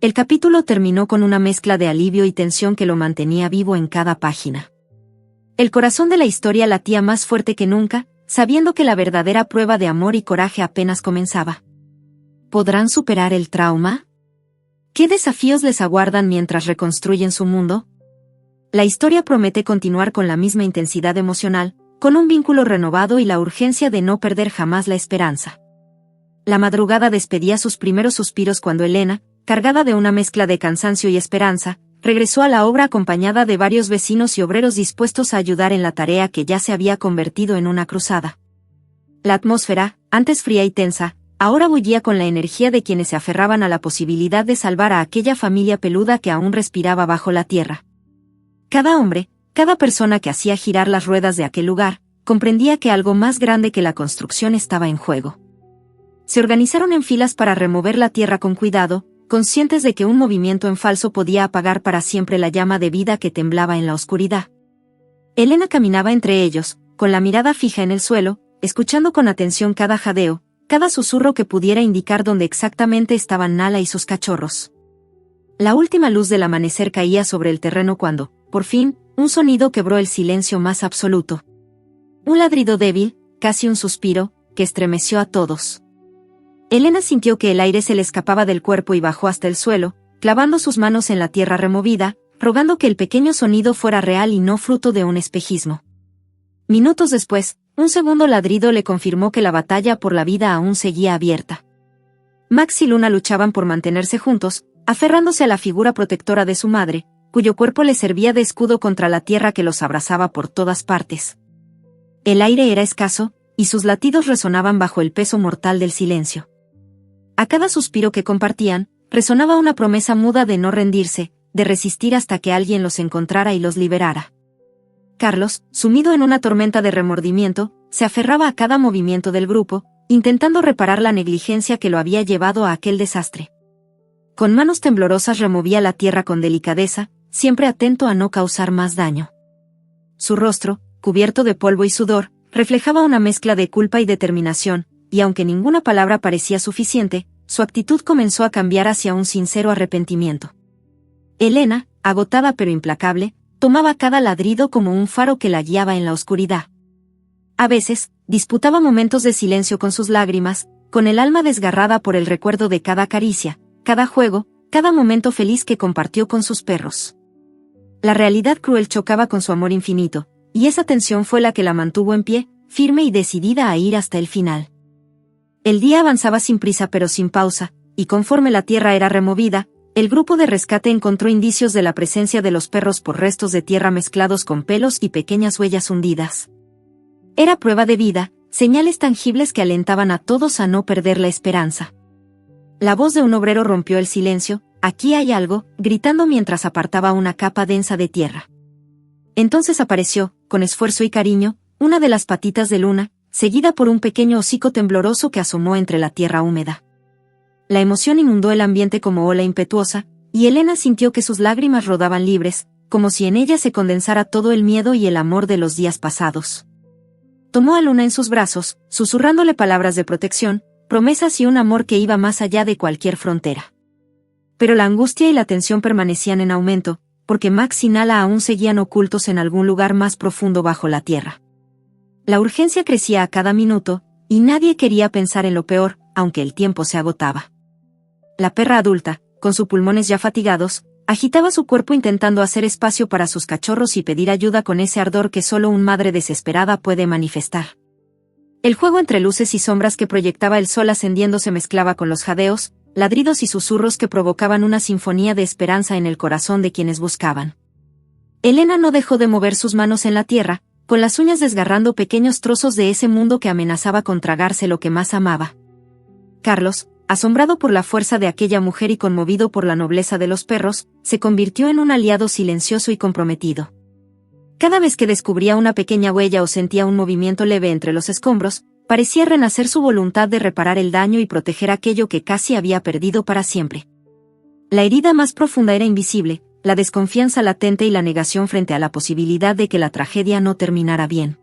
El capítulo terminó con una mezcla de alivio y tensión que lo mantenía vivo en cada página. El corazón de la historia latía más fuerte que nunca, sabiendo que la verdadera prueba de amor y coraje apenas comenzaba. ¿Podrán superar el trauma? ¿Qué desafíos les aguardan mientras reconstruyen su mundo? La historia promete continuar con la misma intensidad emocional, con un vínculo renovado y la urgencia de no perder jamás la esperanza. La madrugada despedía sus primeros suspiros cuando Elena, cargada de una mezcla de cansancio y esperanza, regresó a la obra acompañada de varios vecinos y obreros dispuestos a ayudar en la tarea que ya se había convertido en una cruzada. La atmósfera, antes fría y tensa, ahora bullía con la energía de quienes se aferraban a la posibilidad de salvar a aquella familia peluda que aún respiraba bajo la tierra. Cada hombre, cada persona que hacía girar las ruedas de aquel lugar, comprendía que algo más grande que la construcción estaba en juego. Se organizaron en filas para remover la tierra con cuidado, conscientes de que un movimiento en falso podía apagar para siempre la llama de vida que temblaba en la oscuridad. Elena caminaba entre ellos, con la mirada fija en el suelo, escuchando con atención cada jadeo, cada susurro que pudiera indicar dónde exactamente estaban Nala y sus cachorros. La última luz del amanecer caía sobre el terreno cuando, por fin, un sonido quebró el silencio más absoluto. Un ladrido débil, casi un suspiro, que estremeció a todos. Elena sintió que el aire se le escapaba del cuerpo y bajó hasta el suelo, clavando sus manos en la tierra removida, rogando que el pequeño sonido fuera real y no fruto de un espejismo. Minutos después, un segundo ladrido le confirmó que la batalla por la vida aún seguía abierta. Max y Luna luchaban por mantenerse juntos, aferrándose a la figura protectora de su madre, cuyo cuerpo les servía de escudo contra la tierra que los abrazaba por todas partes. El aire era escaso, y sus latidos resonaban bajo el peso mortal del silencio. A cada suspiro que compartían, resonaba una promesa muda de no rendirse, de resistir hasta que alguien los encontrara y los liberara. Carlos, sumido en una tormenta de remordimiento, se aferraba a cada movimiento del grupo, intentando reparar la negligencia que lo había llevado a aquel desastre. Con manos temblorosas removía la tierra con delicadeza, siempre atento a no causar más daño. Su rostro, cubierto de polvo y sudor, reflejaba una mezcla de culpa y determinación, y aunque ninguna palabra parecía suficiente, su actitud comenzó a cambiar hacia un sincero arrepentimiento. Elena, agotada pero implacable, tomaba cada ladrido como un faro que la guiaba en la oscuridad. A veces, disputaba momentos de silencio con sus lágrimas, con el alma desgarrada por el recuerdo de cada caricia, cada juego, cada momento feliz que compartió con sus perros. La realidad cruel chocaba con su amor infinito, y esa tensión fue la que la mantuvo en pie, firme y decidida a ir hasta el final. El día avanzaba sin prisa pero sin pausa, y conforme la tierra era removida, el grupo de rescate encontró indicios de la presencia de los perros por restos de tierra mezclados con pelos y pequeñas huellas hundidas. Era prueba de vida, señales tangibles que alentaban a todos a no perder la esperanza. La voz de un obrero rompió el silencio, «Aquí hay algo», gritando mientras apartaba una capa densa de tierra. Entonces apareció, con esfuerzo y cariño, una de las patitas de Luna, seguida por un pequeño hocico tembloroso que asomó entre la tierra húmeda. La emoción inundó el ambiente como ola impetuosa, y Elena sintió que sus lágrimas rodaban libres, como si en ellas se condensara todo el miedo y el amor de los días pasados. Tomó a Luna en sus brazos, susurrándole palabras de protección, promesas y un amor que iba más allá de cualquier frontera. Pero la angustia y la tensión permanecían en aumento, porque Max y Nala aún seguían ocultos en algún lugar más profundo bajo la tierra. La urgencia crecía a cada minuto, y nadie quería pensar en lo peor, aunque el tiempo se agotaba. La perra adulta, con sus pulmones ya fatigados, Agitaba su cuerpo intentando hacer espacio para sus cachorros y pedir ayuda con ese ardor que solo una madre desesperada puede manifestar. El juego entre luces y sombras que proyectaba el sol ascendiendo se mezclaba con los jadeos, ladridos y susurros que provocaban una sinfonía de esperanza en el corazón de quienes buscaban. Elena no dejó de mover sus manos en la tierra, con las uñas desgarrando pequeños trozos de ese mundo que amenazaba con tragarse lo que más amaba. Carlos, asombrado por la fuerza de aquella mujer y conmovido por la nobleza de los perros, se convirtió en un aliado silencioso y comprometido. Cada vez que descubría una pequeña huella o sentía un movimiento leve entre los escombros, parecía renacer su voluntad de reparar el daño y proteger aquello que casi había perdido para siempre. La herida más profunda era invisible, la desconfianza latente y la negación frente a la posibilidad de que la tragedia no terminara bien.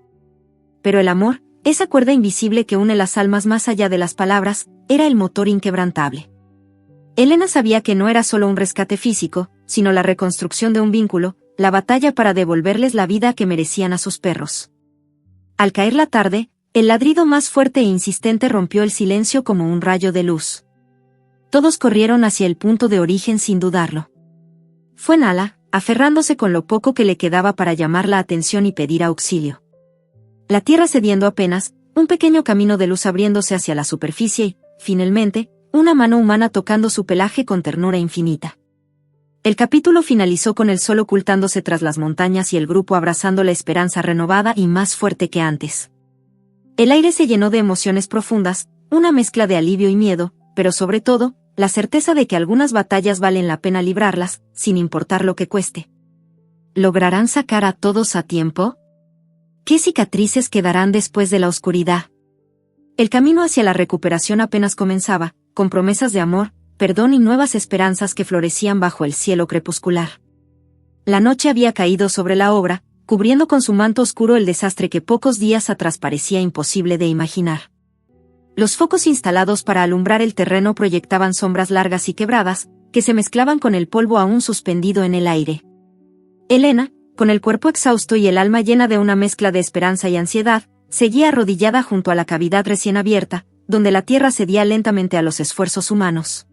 Pero el amor, esa cuerda invisible que une las almas más allá de las palabras, era el motor inquebrantable. Elena sabía que no era solo un rescate físico, sino la reconstrucción de un vínculo, la batalla para devolverles la vida que merecían a sus perros. Al caer la tarde, el ladrido más fuerte e insistente rompió el silencio como un rayo de luz. Todos corrieron hacia el punto de origen sin dudarlo. Fue Nala, aferrándose con lo poco que le quedaba para llamar la atención y pedir auxilio. La tierra cediendo apenas, un pequeño camino de luz abriéndose hacia la superficie y, finalmente, una mano humana tocando su pelaje con ternura infinita. El capítulo finalizó con el sol ocultándose tras las montañas y el grupo abrazando la esperanza renovada y más fuerte que antes. El aire se llenó de emociones profundas, una mezcla de alivio y miedo, pero sobre todo, la certeza de que algunas batallas valen la pena librarlas, sin importar lo que cueste. ¿Lograrán sacar a todos a tiempo? ¿Qué cicatrices quedarán después de la oscuridad? El camino hacia la recuperación apenas comenzaba, con promesas de amor, perdón y nuevas esperanzas que florecían bajo el cielo crepuscular. La noche había caído sobre la obra, cubriendo con su manto oscuro el desastre que pocos días atrás parecía imposible de imaginar. Los focos instalados para alumbrar el terreno proyectaban sombras largas y quebradas, que se mezclaban con el polvo aún suspendido en el aire. Elena, con el cuerpo exhausto y el alma llena de una mezcla de esperanza y ansiedad, seguía arrodillada junto a la cavidad recién abierta, donde la tierra cedía lentamente a los esfuerzos humanos.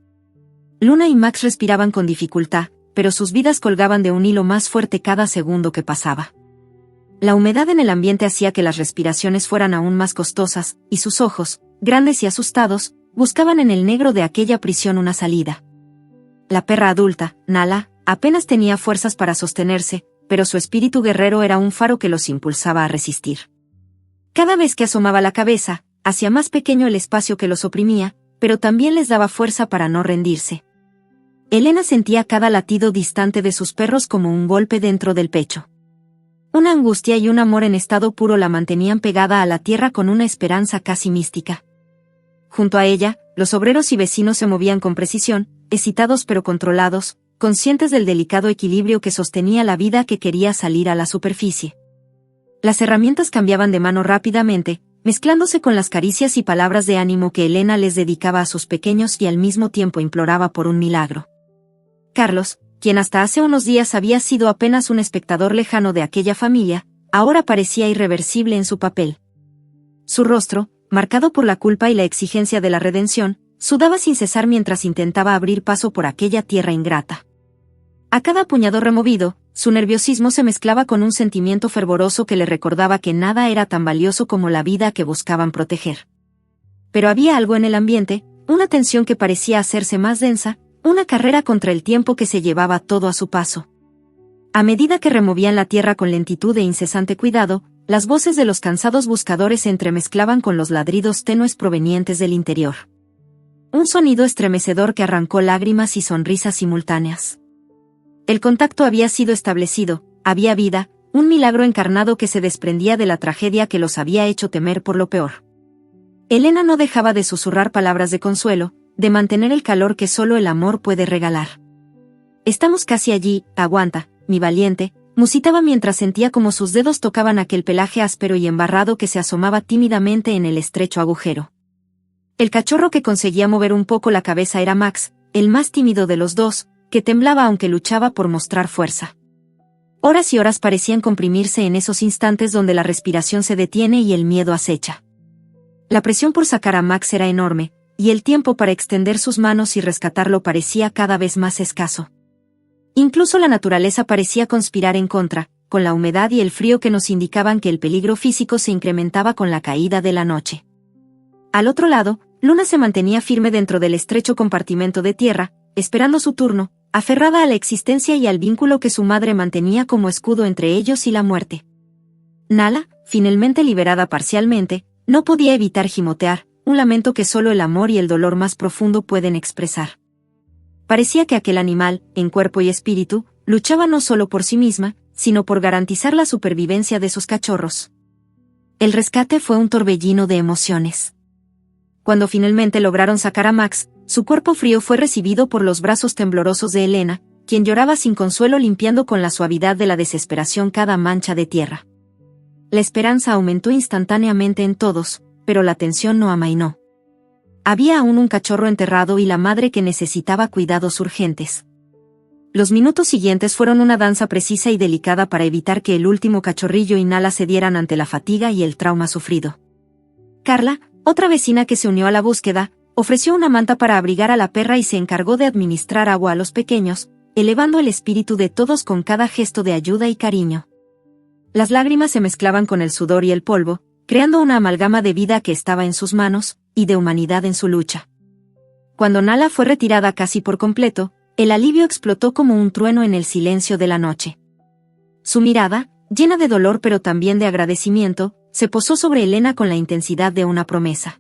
Luna y Max respiraban con dificultad, pero sus vidas colgaban de un hilo más fuerte cada segundo que pasaba. La humedad en el ambiente hacía que las respiraciones fueran aún más costosas, y sus ojos, grandes y asustados, buscaban en el negro de aquella prisión una salida. La perra adulta, Nala, apenas tenía fuerzas para sostenerse, pero su espíritu guerrero era un faro que los impulsaba a resistir. Cada vez que asomaba la cabeza, hacía más pequeño el espacio que los oprimía, pero también les daba fuerza para no rendirse. Elena sentía cada latido distante de sus perros como un golpe dentro del pecho. Una angustia y un amor en estado puro la mantenían pegada a la tierra con una esperanza casi mística. Junto a ella, los obreros y vecinos se movían con precisión, excitados pero controlados, conscientes del delicado equilibrio que sostenía la vida que quería salir a la superficie. Las herramientas cambiaban de mano rápidamente, mezclándose con las caricias y palabras de ánimo que Elena les dedicaba a sus pequeños y al mismo tiempo imploraba por un milagro. Carlos, quien hasta hace unos días había sido apenas un espectador lejano de aquella familia, ahora parecía irreversible en su papel. Su rostro, marcado por la culpa y la exigencia de la redención, sudaba sin cesar mientras intentaba abrir paso por aquella tierra ingrata. A cada puñado removido, su nerviosismo se mezclaba con un sentimiento fervoroso que le recordaba que nada era tan valioso como la vida que buscaban proteger. Pero había algo en el ambiente, una tensión que parecía hacerse más densa, una carrera contra el tiempo que se llevaba todo a su paso. A medida que removían la tierra con lentitud e incesante cuidado, las voces de los cansados buscadores se entremezclaban con los ladridos tenues provenientes del interior. Un sonido estremecedor que arrancó lágrimas y sonrisas simultáneas. El contacto había sido establecido, había vida, un milagro encarnado que se desprendía de la tragedia que los había hecho temer por lo peor. Elena no dejaba de susurrar palabras de consuelo, de mantener el calor que solo el amor puede regalar. «Estamos casi allí, aguanta, mi valiente», musitaba mientras sentía como sus dedos tocaban aquel pelaje áspero y embarrado que se asomaba tímidamente en el estrecho agujero. El cachorro que conseguía mover un poco la cabeza era Max, el más tímido de los dos, que temblaba aunque luchaba por mostrar fuerza. Horas y horas parecían comprimirse en esos instantes donde la respiración se detiene y el miedo acecha. La presión por sacar a Max era enorme, y el tiempo para extender sus manos y rescatarlo parecía cada vez más escaso. Incluso la naturaleza parecía conspirar en contra, con la humedad y el frío que nos indicaban que el peligro físico se incrementaba con la caída de la noche. Al otro lado, Luna se mantenía firme dentro del estrecho compartimento de tierra, esperando su turno, aferrada a la existencia y al vínculo que su madre mantenía como escudo entre ellos y la muerte. Nala, finalmente liberada parcialmente, no podía evitar gimotear, un lamento que solo el amor y el dolor más profundo pueden expresar. Parecía que aquel animal, en cuerpo y espíritu, luchaba no solo por sí misma, sino por garantizar la supervivencia de sus cachorros. El rescate fue un torbellino de emociones. Cuando finalmente lograron sacar a Max, su cuerpo frío fue recibido por los brazos temblorosos de Elena, quien lloraba sin consuelo limpiando con la suavidad de la desesperación cada mancha de tierra. La esperanza aumentó instantáneamente en todos, pero la tensión no amainó. Había aún un cachorro enterrado y la madre que necesitaba cuidados urgentes. Los minutos siguientes fueron una danza precisa y delicada para evitar que el último cachorrillo y Nala cedieran ante la fatiga y el trauma sufrido. Carla, otra vecina que se unió a la búsqueda, ofreció una manta para abrigar a la perra y se encargó de administrar agua a los pequeños, elevando el espíritu de todos con cada gesto de ayuda y cariño. Las lágrimas se mezclaban con el sudor y el polvo, creando una amalgama de vida que estaba en sus manos, y de humanidad en su lucha. Cuando Nala fue retirada casi por completo, el alivio explotó como un trueno en el silencio de la noche. Su mirada, llena de dolor pero también de agradecimiento, se posó sobre Elena con la intensidad de una promesa.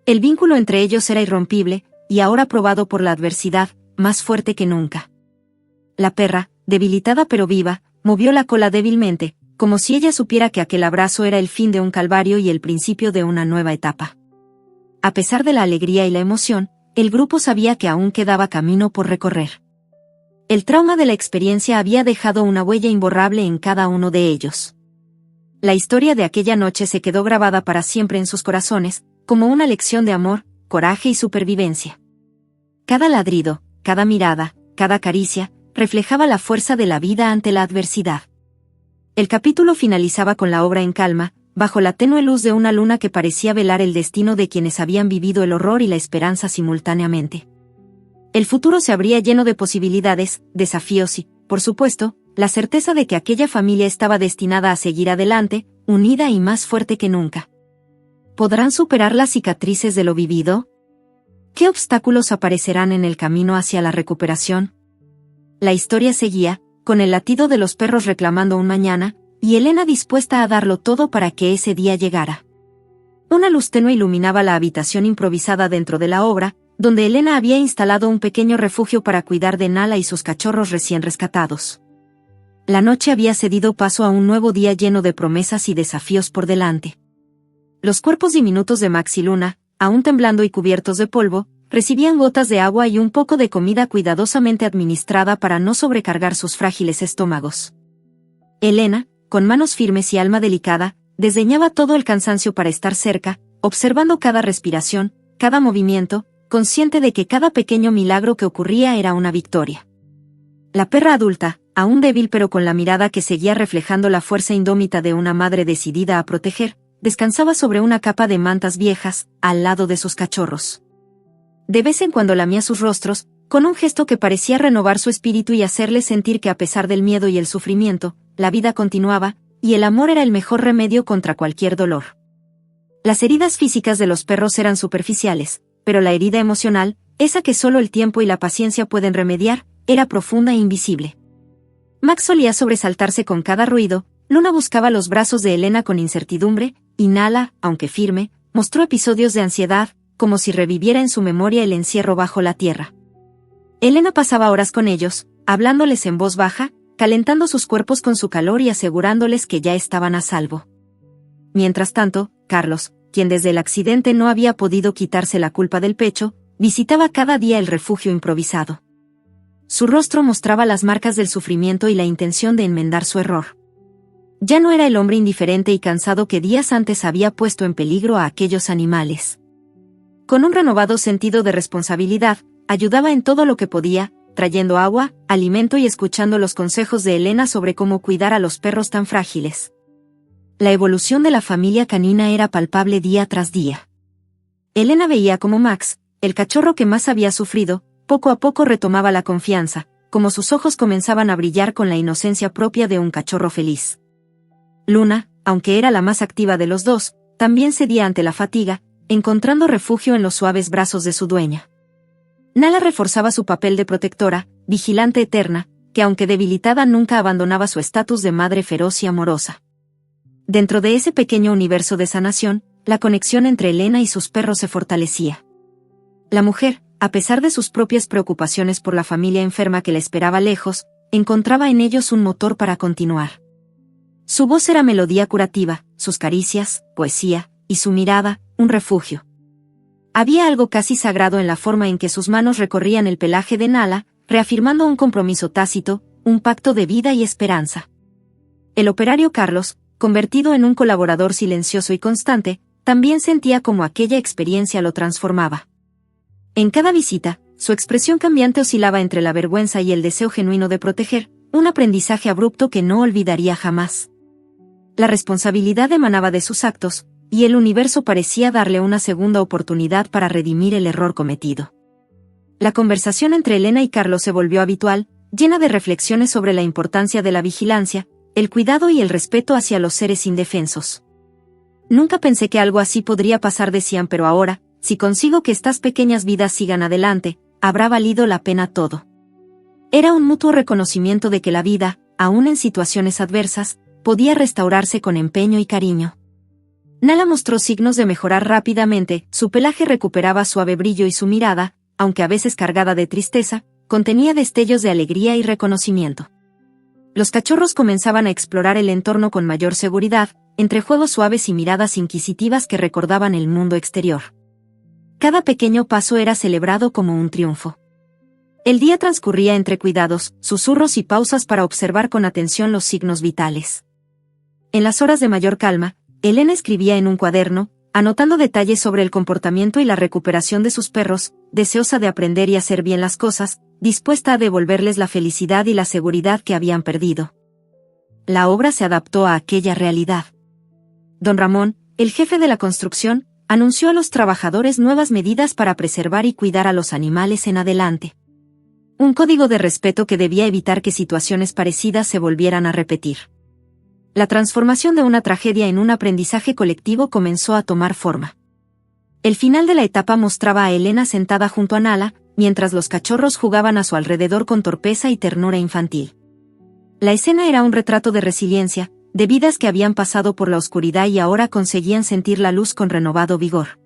El vínculo entre ellos era irrompible, y ahora probado por la adversidad, más fuerte que nunca. La perra, debilitada pero viva, movió la cola débilmente, como si ella supiera que aquel abrazo era el fin de un calvario y el principio de una nueva etapa. A pesar de la alegría y la emoción, el grupo sabía que aún quedaba camino por recorrer. El trauma de la experiencia había dejado una huella imborrable en cada uno de ellos. La historia de aquella noche se quedó grabada para siempre en sus corazones, como una lección de amor, coraje y supervivencia. Cada ladrido, cada mirada, cada caricia, reflejaba la fuerza de la vida ante la adversidad. El capítulo finalizaba con la obra en calma, bajo la tenue luz de una luna que parecía velar el destino de quienes habían vivido el horror y la esperanza simultáneamente. El futuro se abría lleno de posibilidades, desafíos y, por supuesto, la certeza de que aquella familia estaba destinada a seguir adelante, unida y más fuerte que nunca. ¿Podrán superar las cicatrices de lo vivido? ¿Qué obstáculos aparecerán en el camino hacia la recuperación? La historia seguía, con el latido de los perros reclamando un mañana, y Elena dispuesta a darlo todo para que ese día llegara. Una luz tenue iluminaba la habitación improvisada dentro de la obra, donde Elena había instalado un pequeño refugio para cuidar de Nala y sus cachorros recién rescatados. La noche había cedido paso a un nuevo día lleno de promesas y desafíos por delante. Los cuerpos diminutos de Max y Luna, aún temblando y cubiertos de polvo, recibían gotas de agua y un poco de comida cuidadosamente administrada para no sobrecargar sus frágiles estómagos. Elena, con manos firmes y alma delicada, desdeñaba todo el cansancio para estar cerca, observando cada respiración, cada movimiento, consciente de que cada pequeño milagro que ocurría era una victoria. La perra adulta, aún débil pero con la mirada que seguía reflejando la fuerza indómita de una madre decidida a proteger, descansaba sobre una capa de mantas viejas, al lado de sus cachorros. De vez en cuando lamía sus rostros, con un gesto que parecía renovar su espíritu y hacerles sentir que a pesar del miedo y el sufrimiento, la vida continuaba, y el amor era el mejor remedio contra cualquier dolor. Las heridas físicas de los perros eran superficiales, pero la herida emocional, esa que solo el tiempo y la paciencia pueden remediar, era profunda e invisible. Max solía sobresaltarse con cada ruido, Luna buscaba los brazos de Elena con incertidumbre, y Nala, aunque firme, mostró episodios de ansiedad, como si reviviera en su memoria el encierro bajo la tierra. Elena pasaba horas con ellos, hablándoles en voz baja, calentando sus cuerpos con su calor y asegurándoles que ya estaban a salvo. Mientras tanto, Carlos, quien desde el accidente no había podido quitarse la culpa del pecho, visitaba cada día el refugio improvisado. Su rostro mostraba las marcas del sufrimiento y la intención de enmendar su error. Ya no era el hombre indiferente y cansado que días antes había puesto en peligro a aquellos animales. Con un renovado sentido de responsabilidad, ayudaba en todo lo que podía, trayendo agua, alimento y escuchando los consejos de Elena sobre cómo cuidar a los perros tan frágiles. La evolución de la familia canina era palpable día tras día. Elena veía cómo Max, el cachorro que más había sufrido, poco a poco retomaba la confianza, como sus ojos comenzaban a brillar con la inocencia propia de un cachorro feliz. Luna, aunque era la más activa de los dos, también cedía ante la fatiga, encontrando refugio en los suaves brazos de su dueña. Nala reforzaba su papel de protectora, vigilante eterna, que aunque debilitada nunca abandonaba su estatus de madre feroz y amorosa. Dentro de ese pequeño universo de sanación, la conexión entre Elena y sus perros se fortalecía. La mujer, a pesar de sus propias preocupaciones por la familia enferma que la esperaba lejos, encontraba en ellos un motor para continuar. Su voz era melodía curativa, sus caricias, poesía, y su mirada, un refugio. Había algo casi sagrado en la forma en que sus manos recorrían el pelaje de Nala, reafirmando un compromiso tácito, un pacto de vida y esperanza. El operario Carlos, convertido en un colaborador silencioso y constante, también sentía cómo aquella experiencia lo transformaba. En cada visita, su expresión cambiante oscilaba entre la vergüenza y el deseo genuino de proteger, un aprendizaje abrupto que no olvidaría jamás. La responsabilidad emanaba de sus actos, y el universo parecía darle una segunda oportunidad para redimir el error cometido. La conversación entre Elena y Carlos se volvió habitual, llena de reflexiones sobre la importancia de la vigilancia, el cuidado y el respeto hacia los seres indefensos. Nunca pensé que algo así podría pasar, decían, pero ahora, si consigo que estas pequeñas vidas sigan adelante, habrá valido la pena todo. Era un mutuo reconocimiento de que la vida, aun en situaciones adversas, podía restaurarse con empeño y cariño. Nala mostró signos de mejorar rápidamente, su pelaje recuperaba suave brillo y su mirada, aunque a veces cargada de tristeza, contenía destellos de alegría y reconocimiento. Los cachorros comenzaban a explorar el entorno con mayor seguridad, entre juegos suaves y miradas inquisitivas que recordaban el mundo exterior. Cada pequeño paso era celebrado como un triunfo. El día transcurría entre cuidados, susurros y pausas para observar con atención los signos vitales. En las horas de mayor calma, Elena escribía en un cuaderno, anotando detalles sobre el comportamiento y la recuperación de sus perros, deseosa de aprender y hacer bien las cosas, dispuesta a devolverles la felicidad y la seguridad que habían perdido. La obra se adaptó a aquella realidad. Don Ramón, el jefe de la construcción, anunció a los trabajadores nuevas medidas para preservar y cuidar a los animales en adelante. Un código de respeto que debía evitar que situaciones parecidas se volvieran a repetir. La transformación de una tragedia en un aprendizaje colectivo comenzó a tomar forma. El final de la etapa mostraba a Elena sentada junto a Nala, mientras los cachorros jugaban a su alrededor con torpeza y ternura infantil. La escena era un retrato de resiliencia, de vidas que habían pasado por la oscuridad y ahora conseguían sentir la luz con renovado vigor.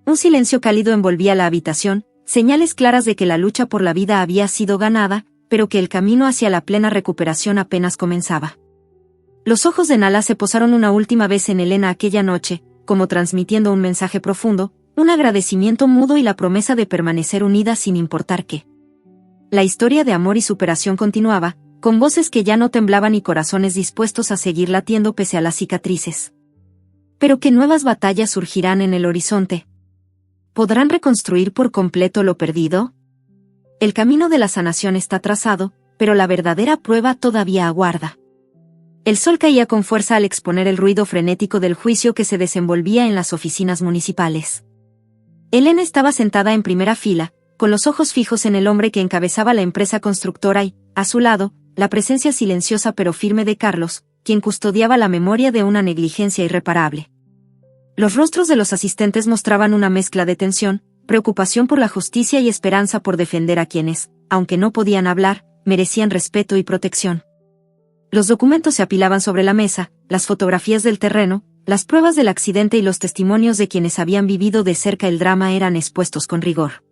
Un silencio cálido envolvía la habitación, señales claras de que la lucha por la vida había sido ganada, pero que el camino hacia la plena recuperación apenas comenzaba. Los ojos de Nala se posaron una última vez en Elena aquella noche, como transmitiendo un mensaje profundo, un agradecimiento mudo y la promesa de permanecer unidas sin importar qué. La historia de amor y superación continuaba, con voces que ya no temblaban y corazones dispuestos a seguir latiendo pese a las cicatrices. Pero ¿qué nuevas batallas surgirán en el horizonte? ¿Podrán reconstruir por completo lo perdido? El camino de la sanación está trazado, pero la verdadera prueba todavía aguarda. El sol caía con fuerza al exponer el ruido frenético del juicio que se desenvolvía en las oficinas municipales. Elena estaba sentada en primera fila, con los ojos fijos en el hombre que encabezaba la empresa constructora y, a su lado, la presencia silenciosa pero firme de Carlos, quien custodiaba la memoria de una negligencia irreparable. Los rostros de los asistentes mostraban una mezcla de tensión, preocupación por la justicia y esperanza por defender a quienes, aunque no podían hablar, merecían respeto y protección. Los documentos se apilaban sobre la mesa, las fotografías del terreno, las pruebas del accidente y los testimonios de quienes habían vivido de cerca el drama eran expuestos con rigor.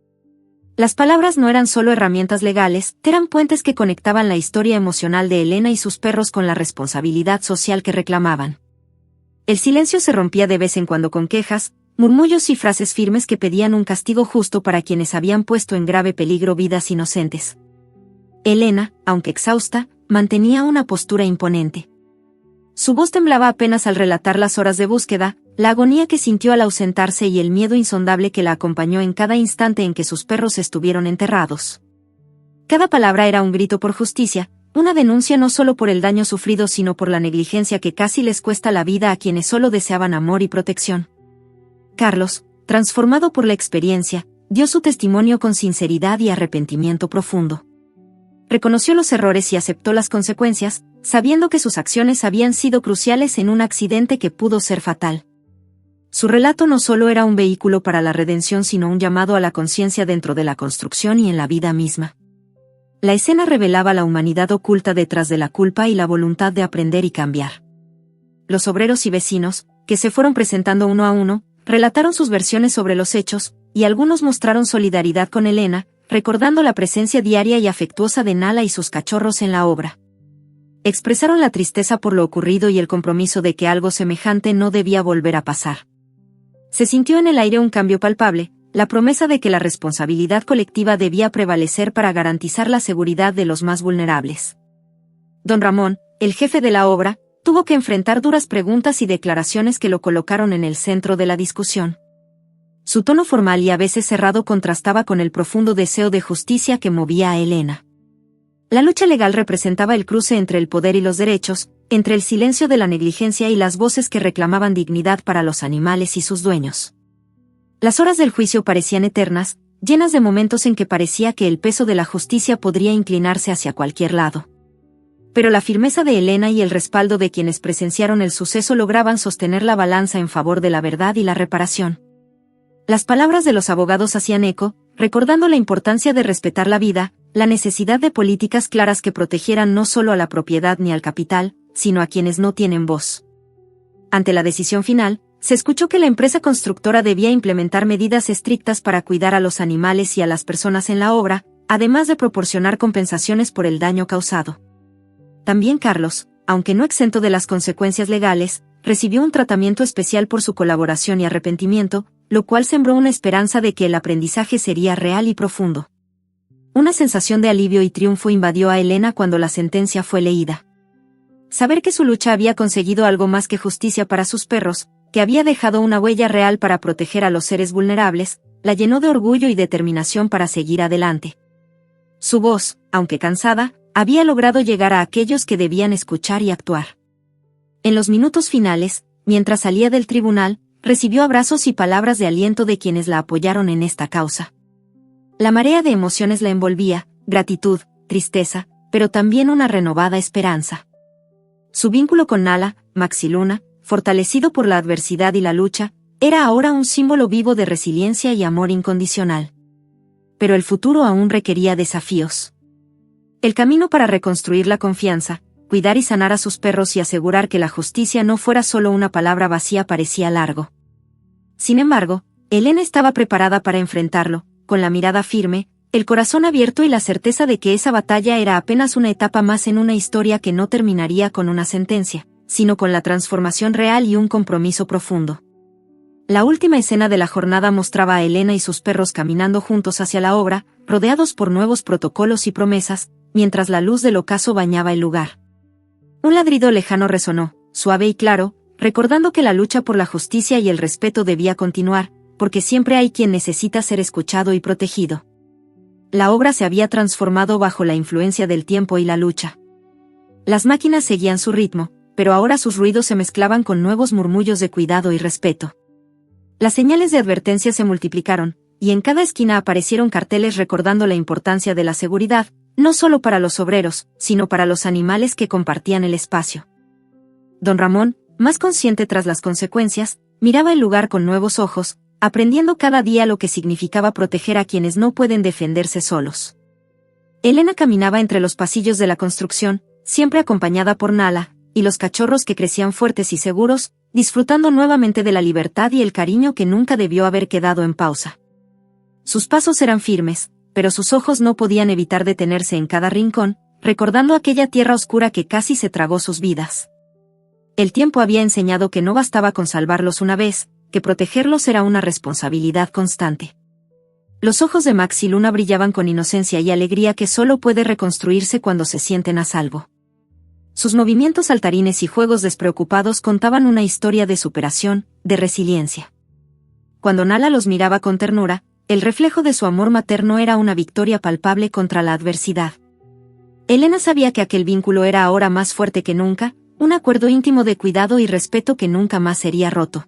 Las palabras no eran solo herramientas legales, eran puentes que conectaban la historia emocional de Elena y sus perros con la responsabilidad social que reclamaban. El silencio se rompía de vez en cuando con quejas, murmullos y frases firmes que pedían un castigo justo para quienes habían puesto en grave peligro vidas inocentes. Elena, aunque exhausta, mantenía una postura imponente. Su voz temblaba apenas al relatar las horas de búsqueda, la agonía que sintió al ausentarse y el miedo insondable que la acompañó en cada instante en que sus perros estuvieron enterrados. Cada palabra era un grito por justicia, una denuncia no solo por el daño sufrido sino por la negligencia que casi les cuesta la vida a quienes solo deseaban amor y protección. Carlos, transformado por la experiencia, dio su testimonio con sinceridad y arrepentimiento profundo. Reconoció los errores y aceptó las consecuencias, sabiendo que sus acciones habían sido cruciales en un accidente que pudo ser fatal. Su relato no solo era un vehículo para la redención, sino un llamado a la conciencia dentro de la construcción y en la vida misma. La escena revelaba la humanidad oculta detrás de la culpa y la voluntad de aprender y cambiar. Los obreros y vecinos, que se fueron presentando uno a uno, relataron sus versiones sobre los hechos, y algunos mostraron solidaridad con Elena, recordando la presencia diaria y afectuosa de Nala y sus cachorros en la obra. Expresaron la tristeza por lo ocurrido y el compromiso de que algo semejante no debía volver a pasar. Se sintió en el aire un cambio palpable, la promesa de que la responsabilidad colectiva debía prevalecer para garantizar la seguridad de los más vulnerables. Don Ramón, el jefe de la obra, tuvo que enfrentar duras preguntas y declaraciones que lo colocaron en el centro de la discusión. Su tono formal y a veces cerrado contrastaba con el profundo deseo de justicia que movía a Elena. La lucha legal representaba el cruce entre el poder y los derechos, entre el silencio de la negligencia y las voces que reclamaban dignidad para los animales y sus dueños. Las horas del juicio parecían eternas, llenas de momentos en que parecía que el peso de la justicia podría inclinarse hacia cualquier lado. Pero la firmeza de Elena y el respaldo de quienes presenciaron el suceso lograban sostener la balanza en favor de la verdad y la reparación. Las palabras de los abogados hacían eco, recordando la importancia de respetar la vida, la necesidad de políticas claras que protegieran no solo a la propiedad ni al capital, sino a quienes no tienen voz. Ante la decisión final, se escuchó que la empresa constructora debía implementar medidas estrictas para cuidar a los animales y a las personas en la obra, además de proporcionar compensaciones por el daño causado. También Carlos, aunque no exento de las consecuencias legales, recibió un tratamiento especial por su colaboración y arrepentimiento, lo cual sembró una esperanza de que el aprendizaje sería real y profundo. Una sensación de alivio y triunfo invadió a Elena cuando la sentencia fue leída. Saber que su lucha había conseguido algo más que justicia para sus perros, que había dejado una huella real para proteger a los seres vulnerables, la llenó de orgullo y determinación para seguir adelante. Su voz, aunque cansada, había logrado llegar a aquellos que debían escuchar y actuar. En los minutos finales, mientras salía del tribunal, recibió abrazos y palabras de aliento de quienes la apoyaron en esta causa. La marea de emociones la envolvía, gratitud, tristeza, pero también una renovada esperanza. Su vínculo con Nala, Maxiluna, fortalecido por la adversidad y la lucha, era ahora un símbolo vivo de resiliencia y amor incondicional. Pero el futuro aún requería desafíos. El camino para reconstruir la confianza, cuidar y sanar a sus perros y asegurar que la justicia no fuera solo una palabra vacía parecía largo. Sin embargo, Elena estaba preparada para enfrentarlo, con la mirada firme, el corazón abierto y la certeza de que esa batalla era apenas una etapa más en una historia que no terminaría con una sentencia, sino con la transformación real y un compromiso profundo. La última escena de la jornada mostraba a Elena y sus perros caminando juntos hacia la obra, rodeados por nuevos protocolos y promesas, mientras la luz del ocaso bañaba el lugar. Un ladrido lejano resonó, suave y claro, recordando que la lucha por la justicia y el respeto debía continuar, porque siempre hay quien necesita ser escuchado y protegido. La obra se había transformado bajo la influencia del tiempo y la lucha. Las máquinas seguían su ritmo, pero ahora sus ruidos se mezclaban con nuevos murmullos de cuidado y respeto. Las señales de advertencia se multiplicaron, y en cada esquina aparecieron carteles recordando la importancia de la seguridad, no solo para los obreros, sino para los animales que compartían el espacio. Don Ramón, más consciente tras las consecuencias, miraba el lugar con nuevos ojos, aprendiendo cada día lo que significaba proteger a quienes no pueden defenderse solos. Elena caminaba entre los pasillos de la construcción, siempre acompañada por Nala, y los cachorros que crecían fuertes y seguros, disfrutando nuevamente de la libertad y el cariño que nunca debió haber quedado en pausa. Sus pasos eran firmes, pero sus ojos no podían evitar detenerse en cada rincón, recordando aquella tierra oscura que casi se tragó sus vidas. El tiempo había enseñado que no bastaba con salvarlos una vez, que protegerlos era una responsabilidad constante. Los ojos de Maxiluna brillaban con inocencia y alegría que solo puede reconstruirse cuando se sienten a salvo. Sus movimientos saltarines y juegos despreocupados contaban una historia de superación, de resiliencia. Cuando Nala los miraba con ternura, el reflejo de su amor materno era una victoria palpable contra la adversidad. Elena sabía que aquel vínculo era ahora más fuerte que nunca, un acuerdo íntimo de cuidado y respeto que nunca más sería roto.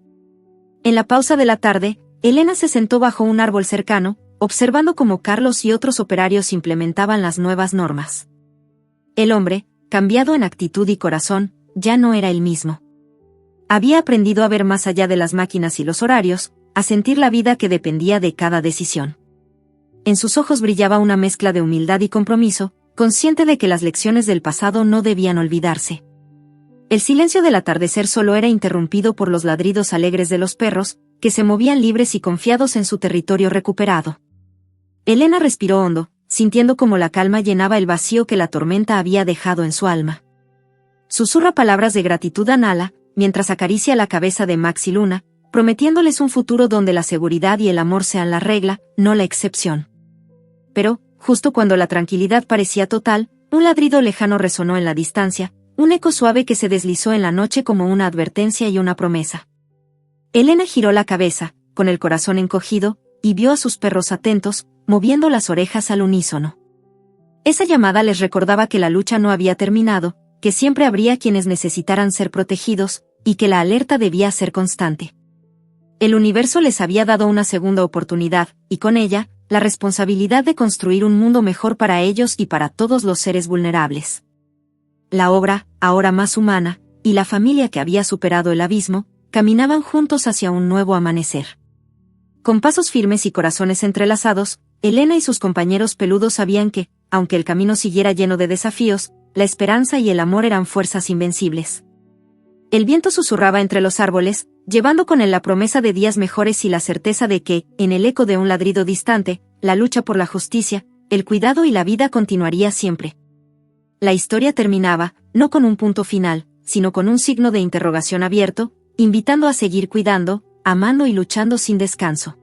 En la pausa de la tarde, Elena se sentó bajo un árbol cercano, observando cómo Carlos y otros operarios implementaban las nuevas normas. El hombre, cambiado en actitud y corazón, ya no era el mismo. Había aprendido a ver más allá de las máquinas y los horarios, a sentir la vida que dependía de cada decisión. En sus ojos brillaba una mezcla de humildad y compromiso, consciente de que las lecciones del pasado no debían olvidarse. El silencio del atardecer solo era interrumpido por los ladridos alegres de los perros, que se movían libres y confiados en su territorio recuperado. Elena respiró hondo, sintiendo cómo la calma llenaba el vacío que la tormenta había dejado en su alma. Susurra palabras de gratitud a Nala, mientras acaricia la cabeza de Max y Luna, prometiéndoles un futuro donde la seguridad y el amor sean la regla, no la excepción. Pero, justo cuando la tranquilidad parecía total, un ladrido lejano resonó en la distancia, un eco suave que se deslizó en la noche como una advertencia y una promesa. Elena giró la cabeza, con el corazón encogido, y vio a sus perros atentos, moviendo las orejas al unísono. Esa llamada les recordaba que la lucha no había terminado, que siempre habría quienes necesitaran ser protegidos, y que la alerta debía ser constante. El universo les había dado una segunda oportunidad, y con ella, la responsabilidad de construir un mundo mejor para ellos y para todos los seres vulnerables. La obra, ahora más humana, y la familia que había superado el abismo, caminaban juntos hacia un nuevo amanecer. Con pasos firmes y corazones entrelazados, Elena y sus compañeros peludos sabían que, aunque el camino siguiera lleno de desafíos, la esperanza y el amor eran fuerzas invencibles. El viento susurraba entre los árboles, llevando con él la promesa de días mejores y la certeza de que, en el eco de un ladrido distante, la lucha por la justicia, el cuidado y la vida continuaría siempre. La historia terminaba, no con un punto final, sino con un signo de interrogación abierto, invitando a seguir cuidando, amando y luchando sin descanso.